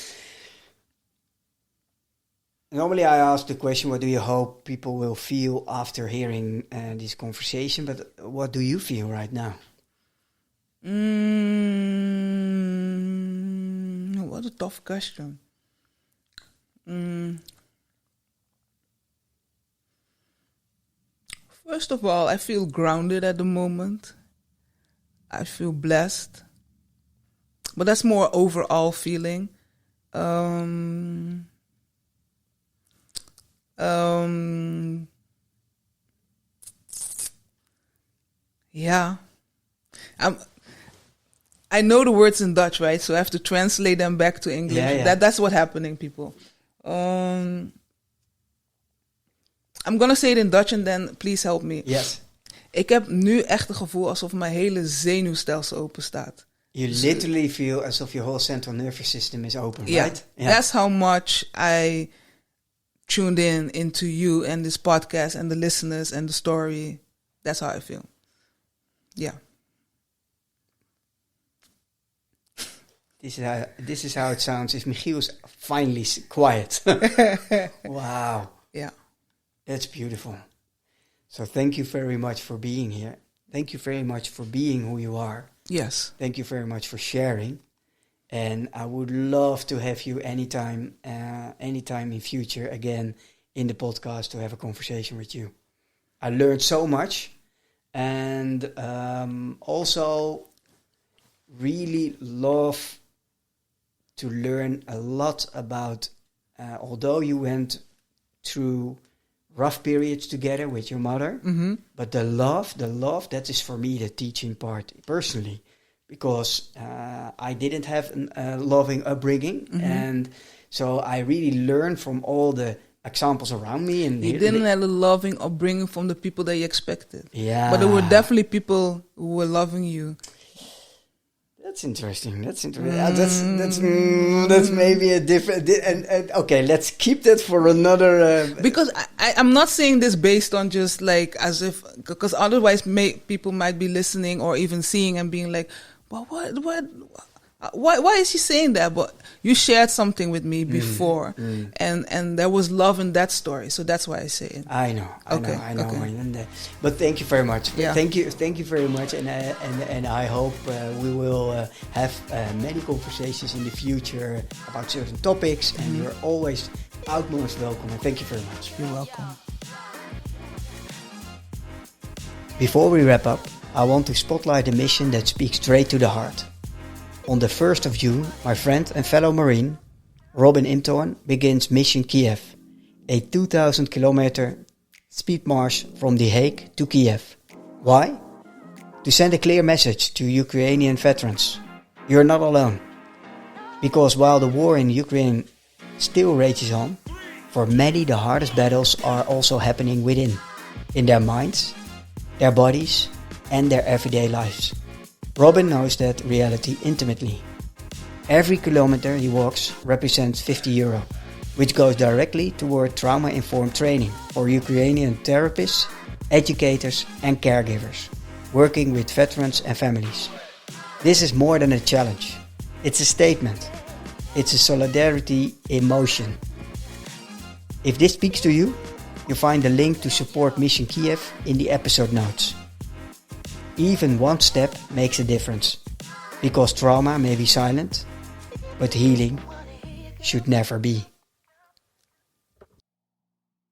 normally I ask the question, what do you hope people will feel after hearing this conversation? But what do you feel right now? What a tough question. First of all, I feel grounded at the moment. I feel blessed. But that's more overall feeling. Yeah. I know the words in Dutch, right? So I have to translate them back to English. Yeah. That's what's happening, people. I'm gonna say it in Dutch and then please help me. Yes. Ik heb nu echt het gevoel alsof mijn hele zenuwstelsel open staat. You literally feel as if your whole central nervous system is open, right? Yeah. That's how much I tuned into you and this podcast and the listeners and the story. That's how I feel. Yeah. This is how it sounds if Michiel's finally quiet. Wow. Yeah. That's beautiful. So thank you very much for being here. Thank you very much for being who you are. Yes. Thank you very much for sharing. And I would love to have you anytime in future again in the podcast to have a conversation with you. I learned so much. And also really love to learn a lot about, although you went through rough periods together with your mother. Mm-hmm. But the love, that is for me the teaching part personally. Because I didn't have a loving upbringing. Mm-hmm. And so I really learned from all the examples around me. And You didn't have a loving upbringing from the people that you expected. Yeah. But there were definitely people who were loving you. That's interesting. That's maybe a different. And okay, let's keep that for another. Because I'm not saying this based on just like as if, because otherwise people might be listening or even seeing and being like, well, why is he saying that? But you shared something with me before, and there was love in that story, so that's why I say it. I know. Okay. But thank you very much. Yeah. Thank you very much, and I hope we will have many conversations in the future about certain topics. And you're always utmost welcome. And thank you very much. You're welcome. Before we wrap up, I want to spotlight a mission that speaks straight to the heart. On the 1st of June, my friend and fellow Marine, Robin Imtorn, begins Mission Kiev, a 2,000 kilometer speed march from The Hague to Kiev. Why? To send a clear message to Ukrainian veterans. You're not alone. Because while the war in Ukraine still rages on, for many the hardest battles are also happening within, in their minds, their bodies, and their everyday lives. Robin knows that reality intimately. Every kilometer he walks represents €50, which goes directly toward trauma-informed training for Ukrainian therapists, educators and caregivers, working with veterans and families. This is more than a challenge. It's a statement. It's a solidarity in motion. If this speaks to you, you find the link to support Mission Kiev in the episode notes. Even one step makes a difference, because trauma may be silent, but healing should never be.